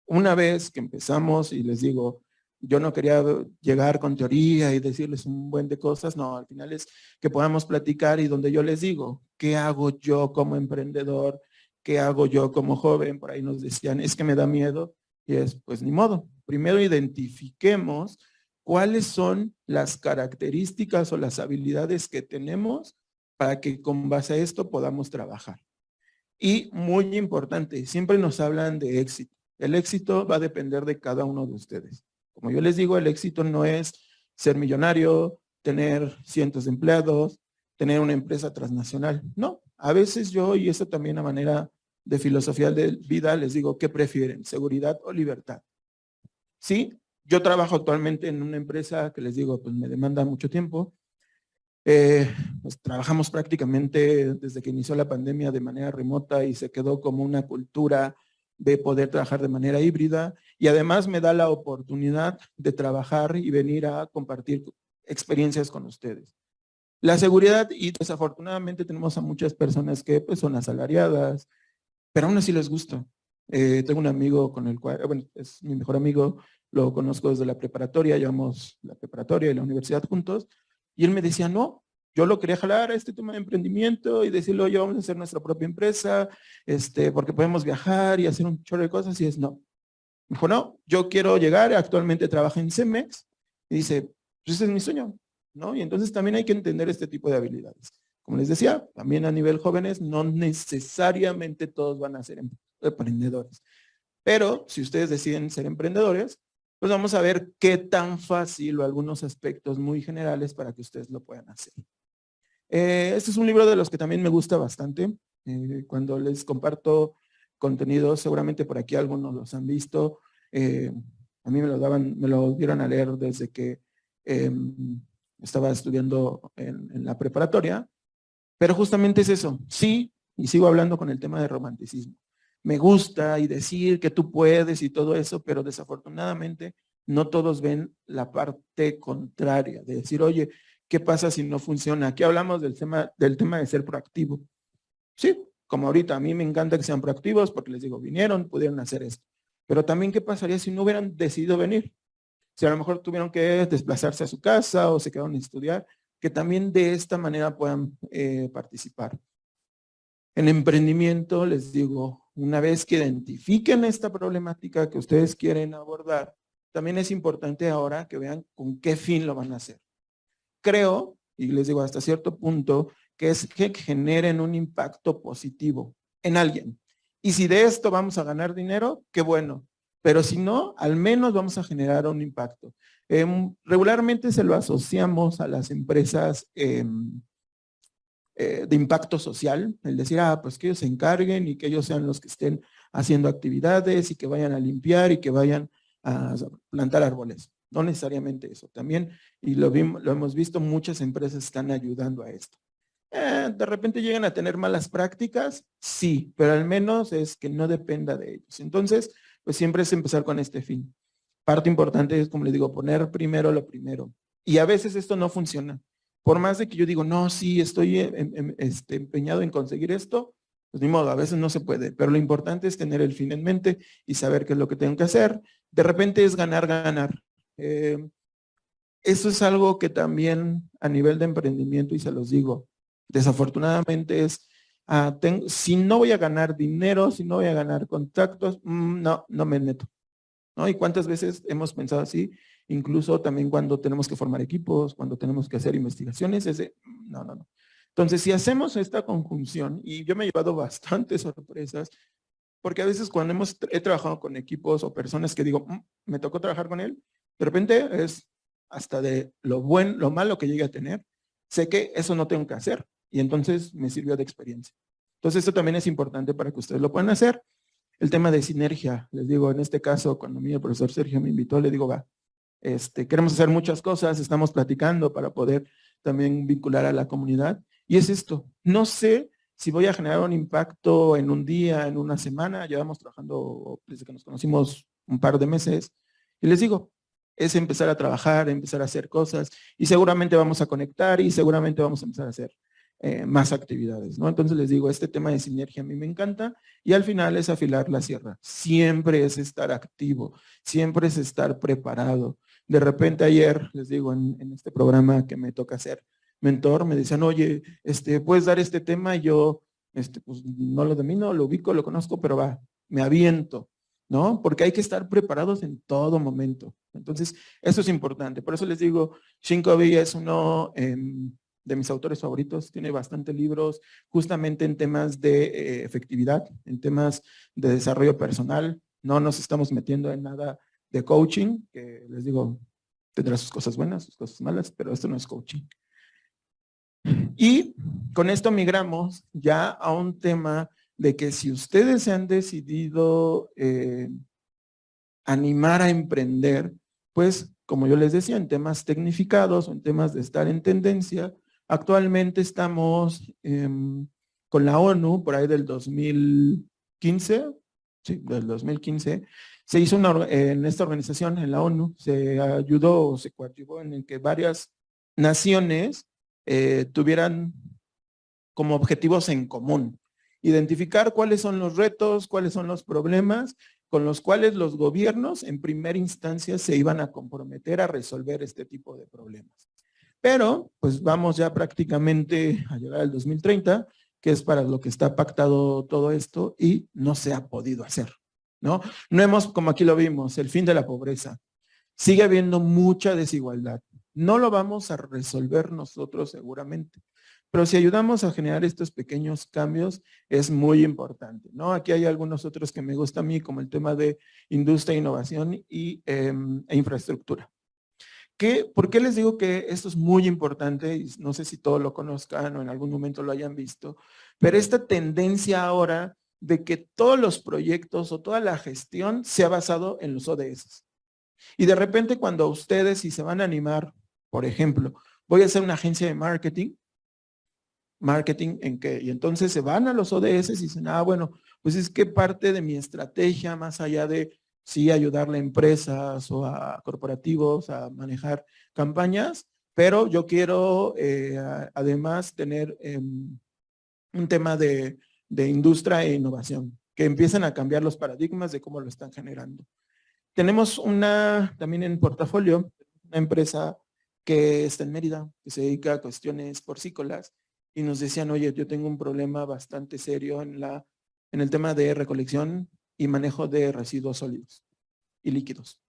Una vez que empezamos y les digo, yo no quería llegar con teoría y decirles un buen de cosas, no, al final es que podamos platicar y donde yo les digo, ¿qué hago yo como emprendedor? ¿Qué hago yo como joven? Por ahí nos decían, es que me da miedo. Y es, pues ni modo. Primero identifiquemos cuáles son las características o las habilidades que tenemos para que con base a esto podamos trabajar. Y muy importante, siempre nos hablan de éxito. El éxito va a depender de cada uno de ustedes. Como yo les digo, el éxito no es ser millonario, tener cientos de empleados, tener una empresa transnacional. No, a veces yo, y eso también a manera de filosofía de vida, les digo, ¿qué prefieren? ¿Seguridad o libertad? Sí, yo trabajo actualmente en una empresa que les digo, pues me demanda mucho tiempo. Pues trabajamos prácticamente desde que inició la pandemia de manera remota y se quedó como una cultura de poder trabajar de manera híbrida y además me da la oportunidad de trabajar y venir a compartir experiencias con ustedes. La seguridad, y desafortunadamente tenemos a muchas personas que pues son asalariadas, pero aún así les gusta. Tengo un amigo con el cual, bueno, es mi mejor amigo, lo conozco desde la preparatoria, llevamos la preparatoria y la universidad juntos, y él me decía, no, yo lo quería jalar a este tema de emprendimiento y decirle, oye, vamos a hacer nuestra propia empresa, porque podemos viajar y hacer un chorro de cosas, y es no. Me dijo, no, yo quiero llegar, actualmente trabaja en Cemex, y dice, pues ese es mi sueño, ¿no? Y entonces también hay que entender este tipo de habilidades. Como les decía, también a nivel jóvenes, no necesariamente todos van a ser emprendedores. Pero si ustedes deciden ser emprendedores, pues vamos a ver qué tan fácil o algunos aspectos muy generales para que ustedes lo puedan hacer. Este es un libro de los que también me gusta bastante. Cuando les comparto contenido, seguramente por aquí algunos los han visto. A mí me lo dieron a leer desde que estaba estudiando en la preparatoria, pero justamente es eso, sí, y sigo hablando con el tema de romanticismo. Me gusta y decir que tú puedes y todo eso, pero desafortunadamente no todos ven la parte contraria, de decir, oye, ¿qué pasa si no funciona? Aquí hablamos del tema de ser proactivo. Sí, como ahorita a mí me encanta que sean proactivos porque les digo, vinieron, pudieron hacer esto. Pero también, ¿qué pasaría si no hubieran decidido venir? Si a lo mejor tuvieron que desplazarse a su casa o se quedaron a estudiar, que también de esta manera puedan participar. En emprendimiento, les digo, una vez que identifiquen esta problemática que ustedes quieren abordar, también es importante ahora que vean con qué fin lo van a hacer. Creo, y les digo hasta cierto punto, que es que generen un impacto positivo en alguien. Y si de esto vamos a ganar dinero, qué bueno. Pero si no, al menos vamos a generar un impacto. Regularmente se lo asociamos a las empresas de impacto social, el decir, pues que ellos se encarguen y que ellos sean los que estén haciendo actividades y que vayan a limpiar y que vayan a plantar árboles. No necesariamente eso. También, y lo hemos visto, muchas empresas están ayudando a esto. De repente llegan a tener malas prácticas, sí, pero al menos es que no dependa de ellos. Entonces, pues siempre es empezar con este fin. Parte importante es, como les digo, poner primero lo primero. Y a veces esto no funciona. Por más de que yo digo, no, sí, estoy empeñado en conseguir esto, pues ni modo, a veces no se puede. Pero lo importante es tener el fin en mente y saber qué es lo que tengo que hacer. De repente es ganar, ganar. Eso es algo que también a nivel de emprendimiento, y se los digo, desafortunadamente es, si no voy a ganar dinero, si no voy a ganar contactos, no me meto. ¿No? ¿Y cuántas veces hemos pensado así? Incluso también cuando tenemos que formar equipos, cuando tenemos que hacer investigaciones, no. Entonces, si hacemos esta conjunción, y yo me he llevado bastantes sorpresas, porque a veces cuando he trabajado con equipos o personas que digo, me tocó trabajar con él, de repente es hasta de lo malo que llegue a tener, sé que eso no tengo que hacer, y entonces me sirvió de experiencia. Entonces, esto también es importante para que ustedes lo puedan hacer. El tema de sinergia, les digo, en este caso, cuando a mí el profesor Sergio me invitó, le digo, queremos hacer muchas cosas, estamos platicando para poder también vincular a la comunidad. Y es esto, no sé si voy a generar un impacto en un día, en una semana, llevamos trabajando desde que nos conocimos un par de meses, y les digo, es empezar a trabajar, empezar a hacer cosas, y seguramente vamos a conectar y seguramente vamos a empezar a hacer más actividades, ¿no? Entonces les digo, este tema de sinergia a mí me encanta y al final es afilar la sierra. Siempre es estar activo, siempre es estar preparado. De repente ayer, les digo, en este programa que me toca hacer mentor, me decían, oye, ¿puedes dar este tema? Y yo, pues no lo domino, lo ubico, lo conozco, pero me aviento, ¿no? Porque hay que estar preparados en todo momento. Entonces, eso es importante. Por eso les digo, Shin Covey es uno de mis autores favoritos, tiene bastantes libros justamente en temas de efectividad, en temas de desarrollo personal. No nos estamos metiendo en nada de coaching, que les digo, tendrá sus cosas buenas, sus cosas malas, pero esto no es coaching. Y con esto migramos ya a un tema de que si ustedes se han decidido animar a emprender, pues como yo les decía, en temas tecnificados o en temas de estar en tendencia, actualmente estamos con la ONU, por ahí del 2015, sí, del 2015, se hizo en esta organización, en la ONU, se ayudó o se coadyuvó en que varias naciones tuvieran como objetivos en común. Identificar cuáles son los retos, cuáles son los problemas con los cuales los gobiernos en primera instancia se iban a comprometer a resolver este tipo de problemas. Pero, pues vamos ya prácticamente a llegar al 2030, que es para lo que está pactado todo esto, y no se ha podido hacer, ¿no? No hemos, como aquí lo vimos, el fin de la pobreza. Sigue habiendo mucha desigualdad. No lo vamos a resolver nosotros seguramente. pero si ayudamos a generar estos pequeños cambios, es muy importante, ¿no? Aquí hay algunos otros que me gustan a mí, como el tema de industria, innovación e infraestructura. ¿Por qué les digo que esto es muy importante? Y no sé si todos lo conozcan o en algún momento lo hayan visto, pero esta tendencia ahora de que todos los proyectos o toda la gestión se ha basado en los ODS. Y de repente cuando ustedes, si se van a animar, por ejemplo, voy a hacer una agencia de marketing en qué, y entonces se van a los ODS y dicen, bueno, pues es que parte de mi estrategia, más allá de sí ayudarle a empresas o a corporativos a manejar campañas, pero yo quiero además tener un tema de industria e innovación, que empiezan a cambiar los paradigmas de cómo lo están generando. Tenemos también en portafolio, una empresa que está en Mérida, que se dedica a cuestiones porcícolas, y nos decían, oye, yo tengo un problema bastante serio en el tema de recolección y manejo de residuos sólidos y líquidos.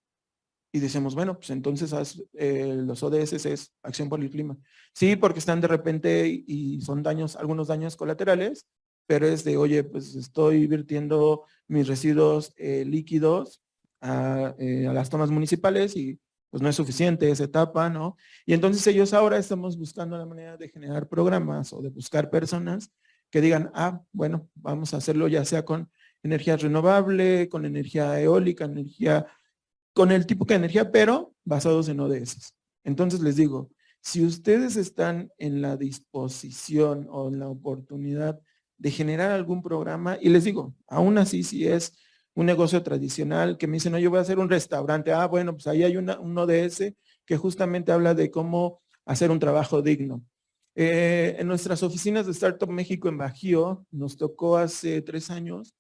Y decíamos, bueno, pues entonces los ODS es acción por el clima. Sí, porque están de repente y son algunos daños colaterales, pero es de, oye, pues estoy virtiendo mis residuos líquidos a las tomas municipales y pues no es suficiente esa etapa, ¿no? Y entonces ellos ahora estamos buscando la manera de generar programas o de buscar personas que digan, bueno, vamos a hacerlo ya sea con energía renovable, con energía eólica, con el tipo de energía, pero basados en ODS. Entonces les digo, si ustedes están en la disposición o en la oportunidad de generar algún programa, y les digo, aún así si es un negocio tradicional que me dicen, no, yo voy a hacer un restaurante, bueno, pues ahí hay un ODS que justamente habla de cómo hacer un trabajo digno. En nuestras oficinas de Startup México en Bajío, nos tocó hace 3 años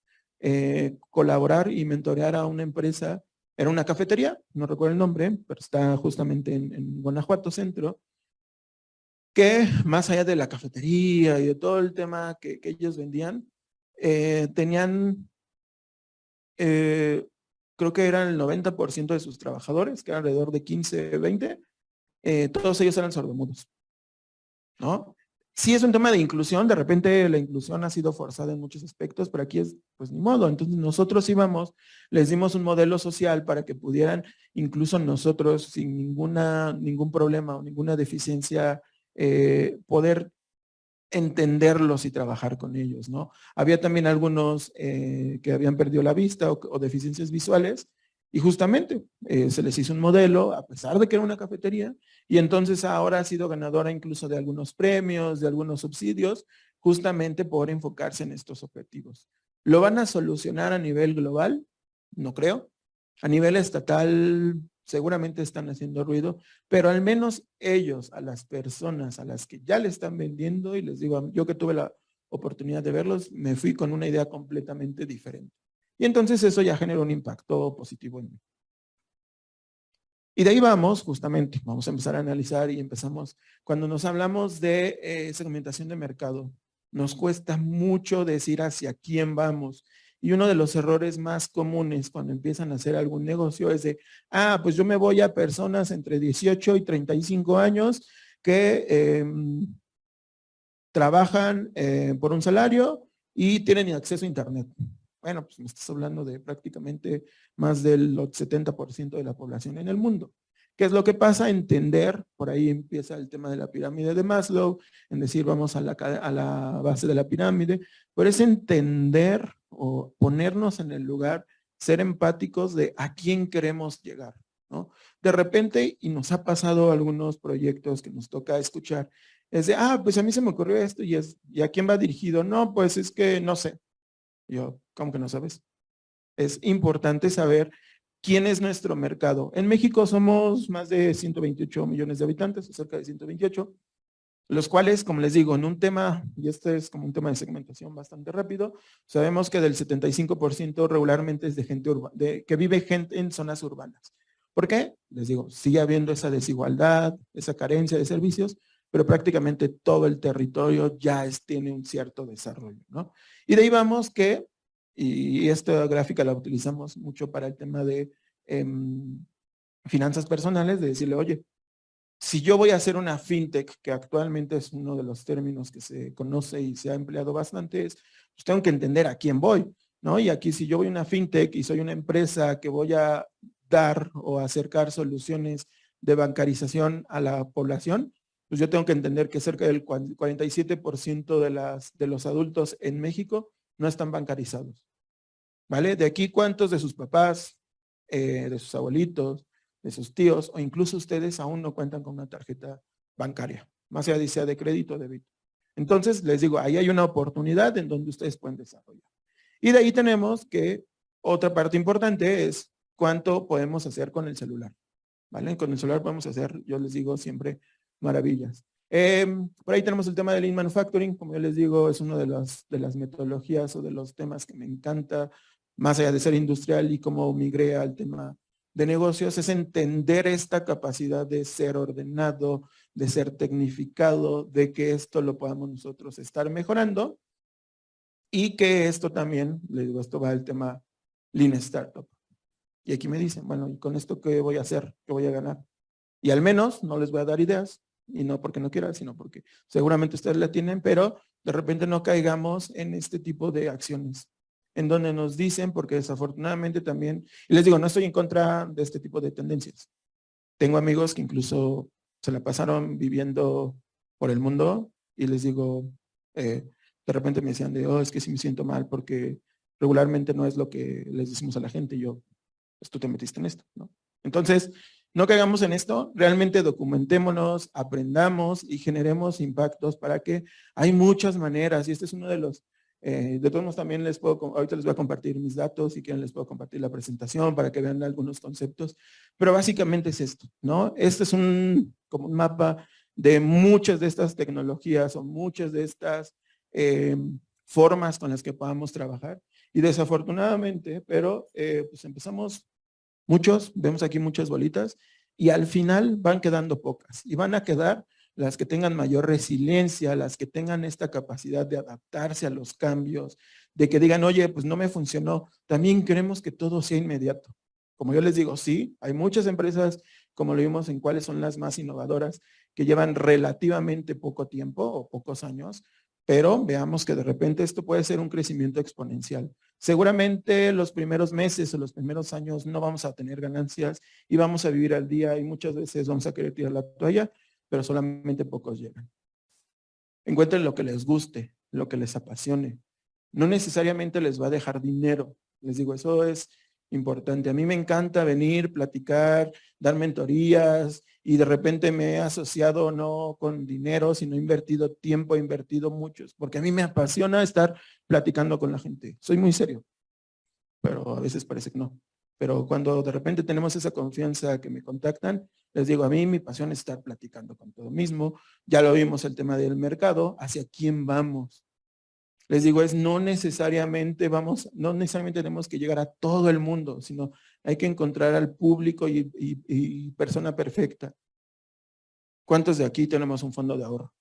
colaborar y mentorear a una empresa. Era una cafetería, no recuerdo el nombre, pero está justamente en Guanajuato Centro, que más allá de la cafetería y de todo el tema que ellos vendían, tenían, creo que eran el 90% de sus trabajadores, que eran alrededor de 15, 20, todos ellos eran sordomudos, ¿no? Sí es un tema de inclusión, de repente la inclusión ha sido forzada en muchos aspectos, pero aquí es, pues ni modo. Entonces nosotros íbamos, les dimos un modelo social para que pudieran, incluso nosotros, sin ningún problema o ninguna deficiencia, poder entenderlos y trabajar con ellos, ¿no? Había también algunos que habían perdido la vista o deficiencias visuales, y justamente se les hizo un modelo, a pesar de que era una cafetería, y entonces ahora ha sido ganadora incluso de algunos premios, de algunos subsidios, justamente por enfocarse en estos objetivos. ¿Lo van a solucionar a nivel global? No creo. A nivel estatal seguramente están haciendo ruido, pero al menos ellos, a las personas a las que ya le están vendiendo, y les digo, yo que tuve la oportunidad de verlos, me fui con una idea completamente diferente. Y entonces eso ya generó un impacto positivo en mí. Y de ahí vamos, justamente, vamos a empezar a analizar y empezamos, cuando nos hablamos de segmentación de mercado, nos cuesta mucho decir hacia quién vamos. Y uno de los errores más comunes cuando empiezan a hacer algún negocio es de, pues yo me voy a personas entre 18 y 35 años que trabajan por un salario y tienen acceso a internet. Bueno, pues me estás hablando de prácticamente más del 70% de la población en el mundo. ¿Qué es lo que pasa? Entender, por ahí empieza el tema de la pirámide de Maslow, en decir, vamos a la base de la pirámide, pero es entender o ponernos en el lugar, ser empáticos de a quién queremos llegar, ¿no? De repente, y nos ha pasado algunos proyectos que nos toca escuchar, es de, pues a mí se me ocurrió esto ¿y a quién va dirigido? No, pues es que no sé. Yo, ¿cómo que no sabes? Es importante saber quién es nuestro mercado. En México somos más de 128 millones de habitantes, o cerca de 128, los cuales, como les digo, en un tema, y este es como un tema de segmentación bastante rápido, sabemos que del 75% regularmente es de gente que vive gente en zonas urbanas. ¿Por qué? Les digo, sigue habiendo esa desigualdad, esa carencia de servicios, pero prácticamente todo el territorio ya tiene un cierto desarrollo, ¿no? Y de ahí vamos que, y esta gráfica la utilizamos mucho para el tema de finanzas personales, de decirle, oye, Si yo voy a hacer una fintech, que actualmente es uno de los términos que se conoce y se ha empleado bastante, pues tengo que entender a quién voy, ¿no? Y aquí si yo voy a una fintech y soy una empresa que voy a dar o acercar soluciones de bancarización a la población, pues yo tengo que entender que cerca del 47% de los adultos en México no están bancarizados, ¿vale? De aquí, ¿cuántos de sus papás, de sus abuelitos, de sus tíos o incluso ustedes aún no cuentan con una tarjeta bancaria, más allá de sea de crédito o débito? Entonces, les digo, ahí hay una oportunidad en donde ustedes pueden desarrollar. Y de ahí tenemos que otra parte importante es cuánto podemos hacer con el celular, ¿vale? Con el celular podemos hacer, yo les digo siempre, maravillas. Por ahí tenemos el tema del Lean Manufacturing, como yo les digo, es una de las metodologías o de los temas que me encanta, más allá de ser industrial y cómo migré al tema de negocios, es entender esta capacidad de ser ordenado, de ser tecnificado, de que esto lo podamos nosotros estar mejorando y que esto también, les digo, esto va al tema Lean Startup. Y aquí me dicen, bueno, ¿y con esto qué voy a hacer? ¿Qué voy a ganar? Y al menos no les voy a dar ideas, y no porque no quiera, sino porque seguramente ustedes la tienen, pero de repente no caigamos en este tipo de acciones, en donde nos dicen, porque desafortunadamente también, y les digo, no estoy en contra de este tipo de tendencias. Tengo amigos que incluso se la pasaron viviendo por el mundo, y les digo, de repente me decían de, oh, es que sí me siento mal porque regularmente no es lo que les decimos a la gente, y yo, pues tú te metiste en esto, ¿no? Entonces, no caigamos en esto, realmente documentémonos, aprendamos y generemos impactos para que hay muchas maneras, y este es uno de los, de todos modos también ahorita les voy a compartir mis datos, si quieren les puedo compartir la presentación para que vean algunos conceptos, pero básicamente es esto, ¿no? Este es como un mapa de muchas de estas tecnologías o muchas de estas formas con las que podamos trabajar, y desafortunadamente, pero pues empezamos muchos, vemos aquí muchas bolitas, y al final van quedando pocas, y van a quedar las que tengan mayor resiliencia, las que tengan esta capacidad de adaptarse a los cambios, de que digan, oye, pues no me funcionó. También queremos que todo sea inmediato. Como yo les digo, sí, hay muchas empresas, como lo vimos en cuáles son las más innovadoras, que llevan relativamente poco tiempo o pocos años, pero veamos que de repente esto puede ser un crecimiento exponencial. Seguramente los primeros meses o los primeros años no vamos a tener ganancias y vamos a vivir al día y muchas veces vamos a querer tirar la toalla, pero solamente pocos llegan. Encuentren lo que les guste, lo que les apasione. No necesariamente les va a dejar dinero. Les digo, eso es importante. A mí me encanta venir, platicar, dar mentorías, y de repente me he asociado no con dinero, sino he invertido tiempo, he invertido muchos, porque a mí me apasiona estar platicando con la gente. Soy muy serio, pero a veces parece que no. Pero cuando de repente tenemos esa confianza que me contactan, les digo, a mí mi pasión es estar platicando con todo mismo. Ya lo vimos el tema del mercado, hacia quién vamos. Les digo, no necesariamente tenemos que llegar a todo el mundo, sino hay que encontrar al público y persona perfecta. ¿Cuántos de aquí tenemos un fondo de ahorro?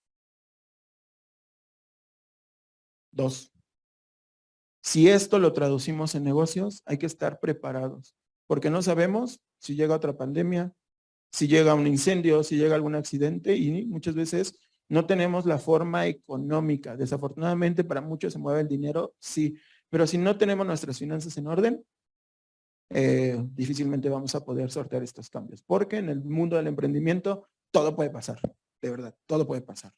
2. Si esto lo traducimos en negocios, hay que estar preparados, porque no sabemos si llega otra pandemia, si llega un incendio, si llega algún accidente, y muchas veces no tenemos la forma económica. Desafortunadamente para muchos se mueve el dinero, sí, pero si no tenemos nuestras finanzas en orden, difícilmente vamos a poder sortear estos cambios, porque en el mundo del emprendimiento todo puede pasar, de verdad, todo puede pasar.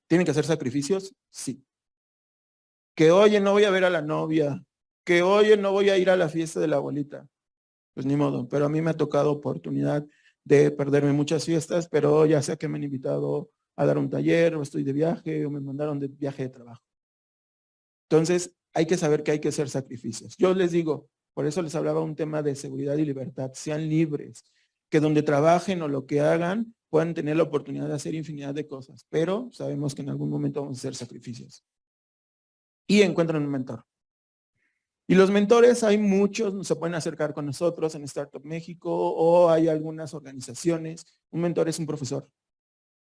¿Tienen que hacer sacrificios? Sí. Que oye, no voy a ver a la novia, que oye, no voy a ir a la fiesta de la abuelita. Pues ni modo, pero a mí me ha tocado oportunidad de perderme muchas fiestas, pero ya sea que me han invitado a dar un taller, o estoy de viaje, o me mandaron de viaje de trabajo. Entonces, hay que saber que hay que hacer sacrificios. Yo les digo, por eso les hablaba un tema de seguridad y libertad, sean libres, que donde trabajen o lo que hagan, puedan tener la oportunidad de hacer infinidad de cosas, pero sabemos que en algún momento vamos a hacer sacrificios. Y encuentran un mentor. Y los mentores, hay muchos, se pueden acercar con nosotros en Startup México, o hay algunas organizaciones. Un mentor es un profesor.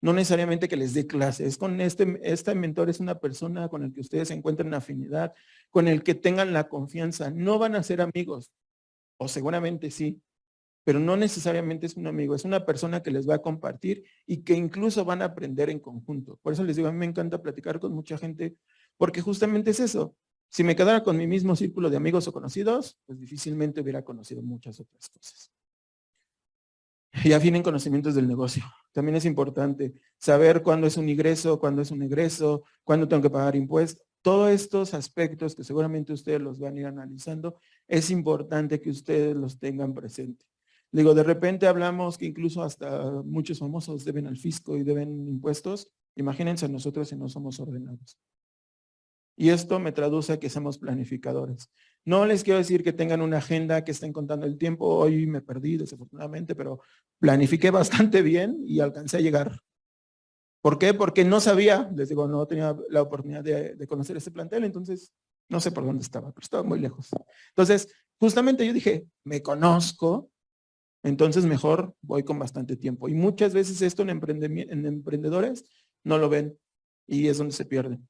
No necesariamente que les dé clases. Con este mentor es una persona con el que ustedes encuentren afinidad, con el que tengan la confianza. No van a ser amigos, o seguramente sí, pero no necesariamente es un amigo, es una persona que les va a compartir y que incluso van a aprender en conjunto. Por eso les digo, a mí me encanta platicar con mucha gente, porque justamente es eso. Si me quedara con mi mismo círculo de amigos o conocidos, pues difícilmente hubiera conocido muchas otras cosas. Y afinen conocimientos del negocio. También es importante saber cuándo es un ingreso, cuándo es un egreso, cuándo tengo que pagar impuestos. Todos estos aspectos que seguramente ustedes los van a ir analizando, es importante que ustedes los tengan presente. Digo, de repente hablamos que incluso hasta muchos famosos deben al fisco y deben impuestos. Imagínense nosotros si no somos ordenados. Y esto me traduce a que seamos planificadores. No les quiero decir que tengan una agenda que estén contando el tiempo. Hoy me perdí desafortunadamente, pero planifiqué bastante bien y alcancé a llegar. ¿Por qué? Porque no sabía, les digo, no tenía la oportunidad de conocer este plantel, entonces no sé por dónde estaba, pero estaba muy lejos. Entonces, justamente yo dije, me conozco, entonces mejor voy con bastante tiempo. Y muchas veces esto en emprendedores no lo ven y es donde se pierden.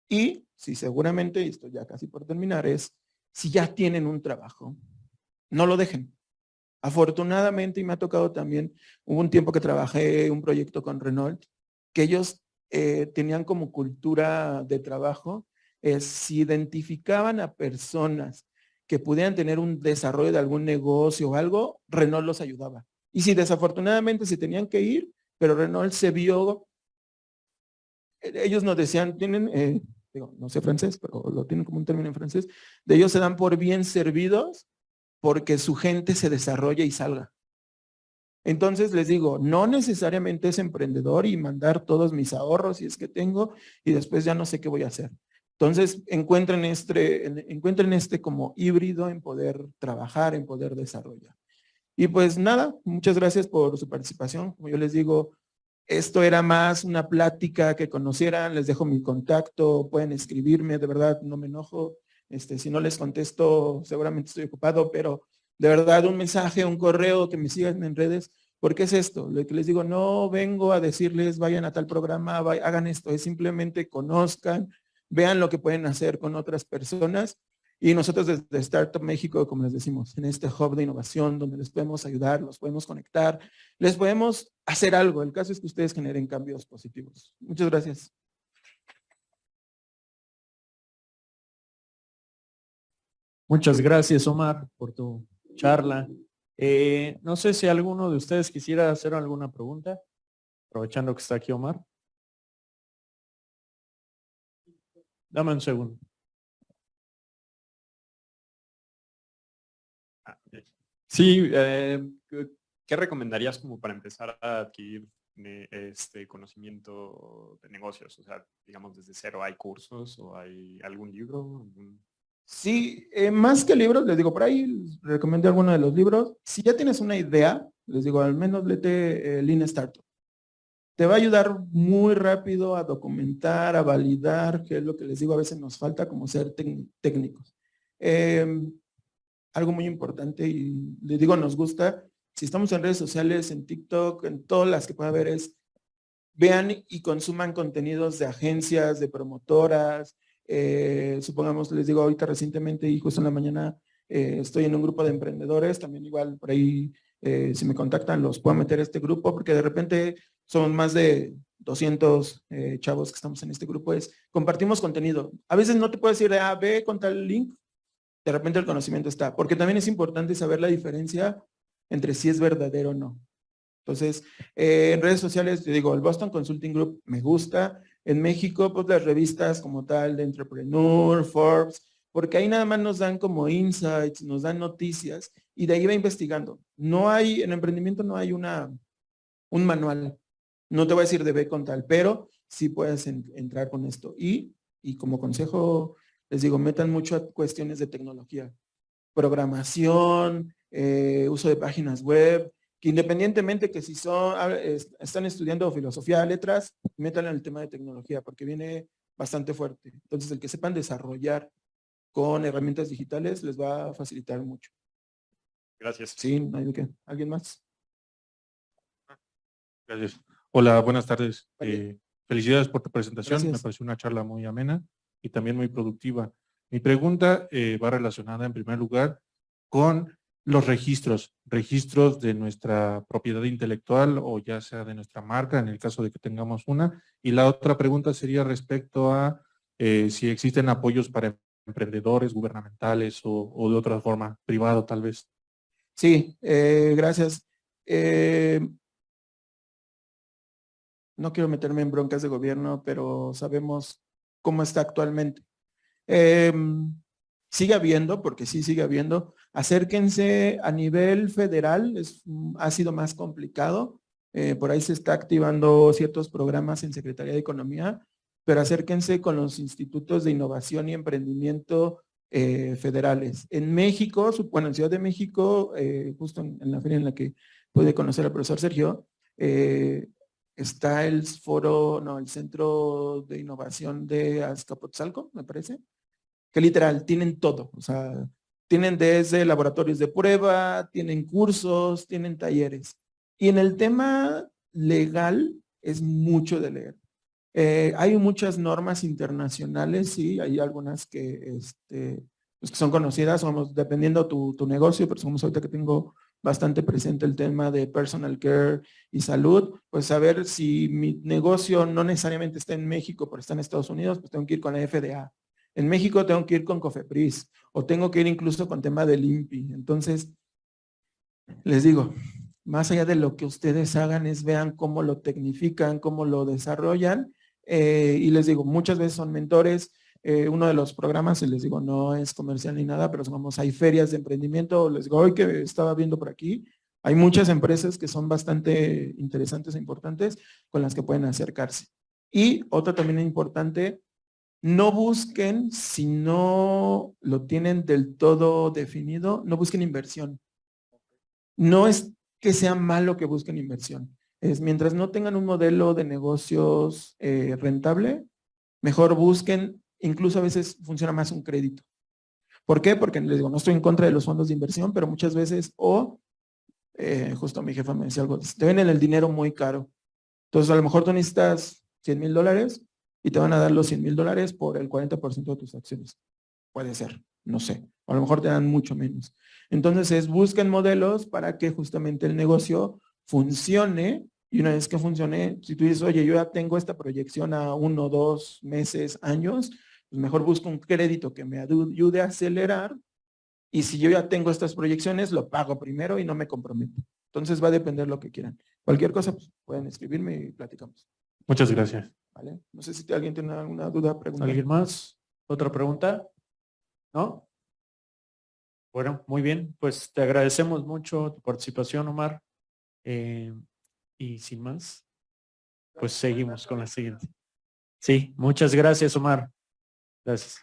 Y si seguramente, y esto ya casi por terminar, es si ya tienen un trabajo, no lo dejen. Afortunadamente, y me ha tocado también, hubo un tiempo que trabajé un proyecto con Renault, que ellos tenían como cultura de trabajo, si identificaban a personas que pudieran tener un desarrollo de algún negocio o algo, Renault los ayudaba. Y si desafortunadamente se tenían que ir, pero Renault se vio, ellos nos decían, tienen, digo, no sé francés, pero lo tienen como un término en francés, de ellos se dan por bien servidos porque su gente se desarrolla y salga. Entonces les digo, no necesariamente es emprendedor y mandar todos mis ahorros si es que tengo y después ya no sé qué voy a hacer. Entonces encuentren este como híbrido en poder trabajar, en poder desarrollar. Y pues nada, muchas gracias por su participación. Como yo les digo, esto era más una plática que conocieran, les dejo mi contacto, pueden escribirme, de verdad no me enojo. Si no les contesto, seguramente estoy ocupado, pero de verdad un mensaje, un correo, que me sigan en redes, porque es esto, lo que les digo, no vengo a decirles vayan a tal programa, hagan esto, es simplemente conozcan, vean lo que pueden hacer con otras personas y nosotros desde Startup México, como les decimos, en este hub de innovación donde les podemos ayudar, los podemos conectar, les podemos hacer algo, el caso es que ustedes generen cambios positivos. Muchas gracias. Muchas gracias, Omar, por tu charla. No sé si alguno de ustedes quisiera hacer alguna pregunta, aprovechando que está aquí Omar. Dame un segundo. Sí, ¿qué recomendarías como para empezar a adquirir este conocimiento de negocios? O sea, digamos, desde cero, ¿hay cursos o hay algún libro? Sí, más que libros, les digo, por ahí les recomiendo alguno de los libros. Si ya tienes una idea, les digo, al menos léete Lean Startup. Te va a ayudar muy rápido a documentar, a validar, que es lo que les digo, a veces nos falta como ser técnicos. Algo muy importante y les digo, nos gusta, si estamos en redes sociales, en TikTok, en todas las que pueda haber es, vean y consuman contenidos de agencias, de promotoras, supongamos, les digo ahorita recientemente y justo en la mañana estoy en un grupo de emprendedores, también igual por ahí si me contactan los puedo meter a este grupo porque de repente somos más de 200 chavos que estamos en este grupo, compartimos contenido. A veces no te puedo decir, ve con tal link, de repente el conocimiento está, porque también es importante saber la diferencia entre si es verdadero o no. Entonces, en redes sociales, te digo, el Boston Consulting Group me gusta. En México, pues las revistas como tal de Entrepreneur, Forbes, porque ahí nada más nos dan como insights, nos dan noticias y de ahí va investigando. No hay, en emprendimiento no hay un manual. No te voy a decir de ve con tal, pero sí puedes entrar con esto. Y como consejo, les digo, metan mucho a cuestiones de tecnología, programación, uso de páginas web, que independientemente que si están estudiando filosofía, letras, metan en el tema de tecnología, porque viene bastante fuerte. Entonces, el que sepan desarrollar con herramientas digitales les va a facilitar mucho. Gracias. Sí, no hay de qué. ¿Alguien más? Gracias. Hola, buenas tardes. Vale. Felicidades por tu presentación. Gracias. Me pareció una charla muy amena y también muy productiva. Mi pregunta va relacionada en primer lugar con los registros de nuestra propiedad intelectual o ya sea de nuestra marca, en el caso de que tengamos una. Y la otra pregunta sería respecto a si existen apoyos para emprendedores gubernamentales o de otra forma, privado tal vez. Sí, gracias. No quiero meterme en broncas de gobierno, pero sabemos cómo está actualmente. Sigue habiendo, porque sí sigue habiendo. Acérquense a nivel federal, ha sido más complicado. Por ahí se está activando ciertos programas en Secretaría de Economía, pero acérquense con los institutos de innovación y emprendimiento federales. En México, bueno, en Ciudad de México, justo en la feria en la que pude conocer al profesor Sergio, está el el Centro de Innovación de Azcapotzalco, me parece, que literal tienen todo, o sea, tienen desde laboratorios de prueba, tienen cursos, tienen talleres. Y en el tema legal es mucho de leer. Hay muchas normas internacionales, sí, hay algunas que, pues que son conocidas, dependiendo tu negocio, pero somos ahorita que tengo bastante presente el tema de personal care y salud, pues saber si mi negocio no necesariamente está en México, pero está en Estados Unidos, pues tengo que ir con la FDA. En México tengo que ir con COFEPRIS o tengo que ir incluso con tema del INPI. Entonces, les digo, más allá de lo que ustedes hagan es vean cómo lo tecnifican, cómo lo desarrollan. Y les digo, muchas veces son mentores. Uno de los programas, y les digo, no es comercial ni nada, pero somos, hay ferias de emprendimiento. Les digo, hoy que estaba viendo por aquí, hay muchas empresas que son bastante interesantes e importantes con las que pueden acercarse. Y otra también importante, no busquen, si no lo tienen del todo definido, no busquen inversión. No es que sea malo que busquen inversión. Es mientras no tengan un modelo de negocios rentable, mejor busquen, incluso a veces funciona más un crédito. ¿Por qué? Porque les digo, no estoy en contra de los fondos de inversión, pero muchas veces, justo mi jefa me decía algo, te venden el dinero muy caro. Entonces a lo mejor tú necesitas $100,000 y te van a dar los $100,000 por el 40% de tus acciones. Puede ser, no sé. A lo mejor te dan mucho menos. Entonces busquen modelos para que justamente el negocio funcione y una vez que funcione, si tú dices, oye, yo ya tengo esta proyección a 1, 2 meses, años, pues mejor busco un crédito que me ayude a acelerar y si yo ya tengo estas proyecciones, lo pago primero y no me comprometo. Entonces va a depender lo que quieran. Cualquier cosa, pues, pueden escribirme y platicamos. Muchas gracias. ¿Vale? No sé si alguien tiene alguna duda, pregunta. ¿Alguien más? ¿Otra pregunta? ¿No? Bueno, muy bien. Pues te agradecemos mucho tu participación, Omar. Y sin más, pues seguimos con la siguiente. Sí, muchas gracias, Omar. Gracias.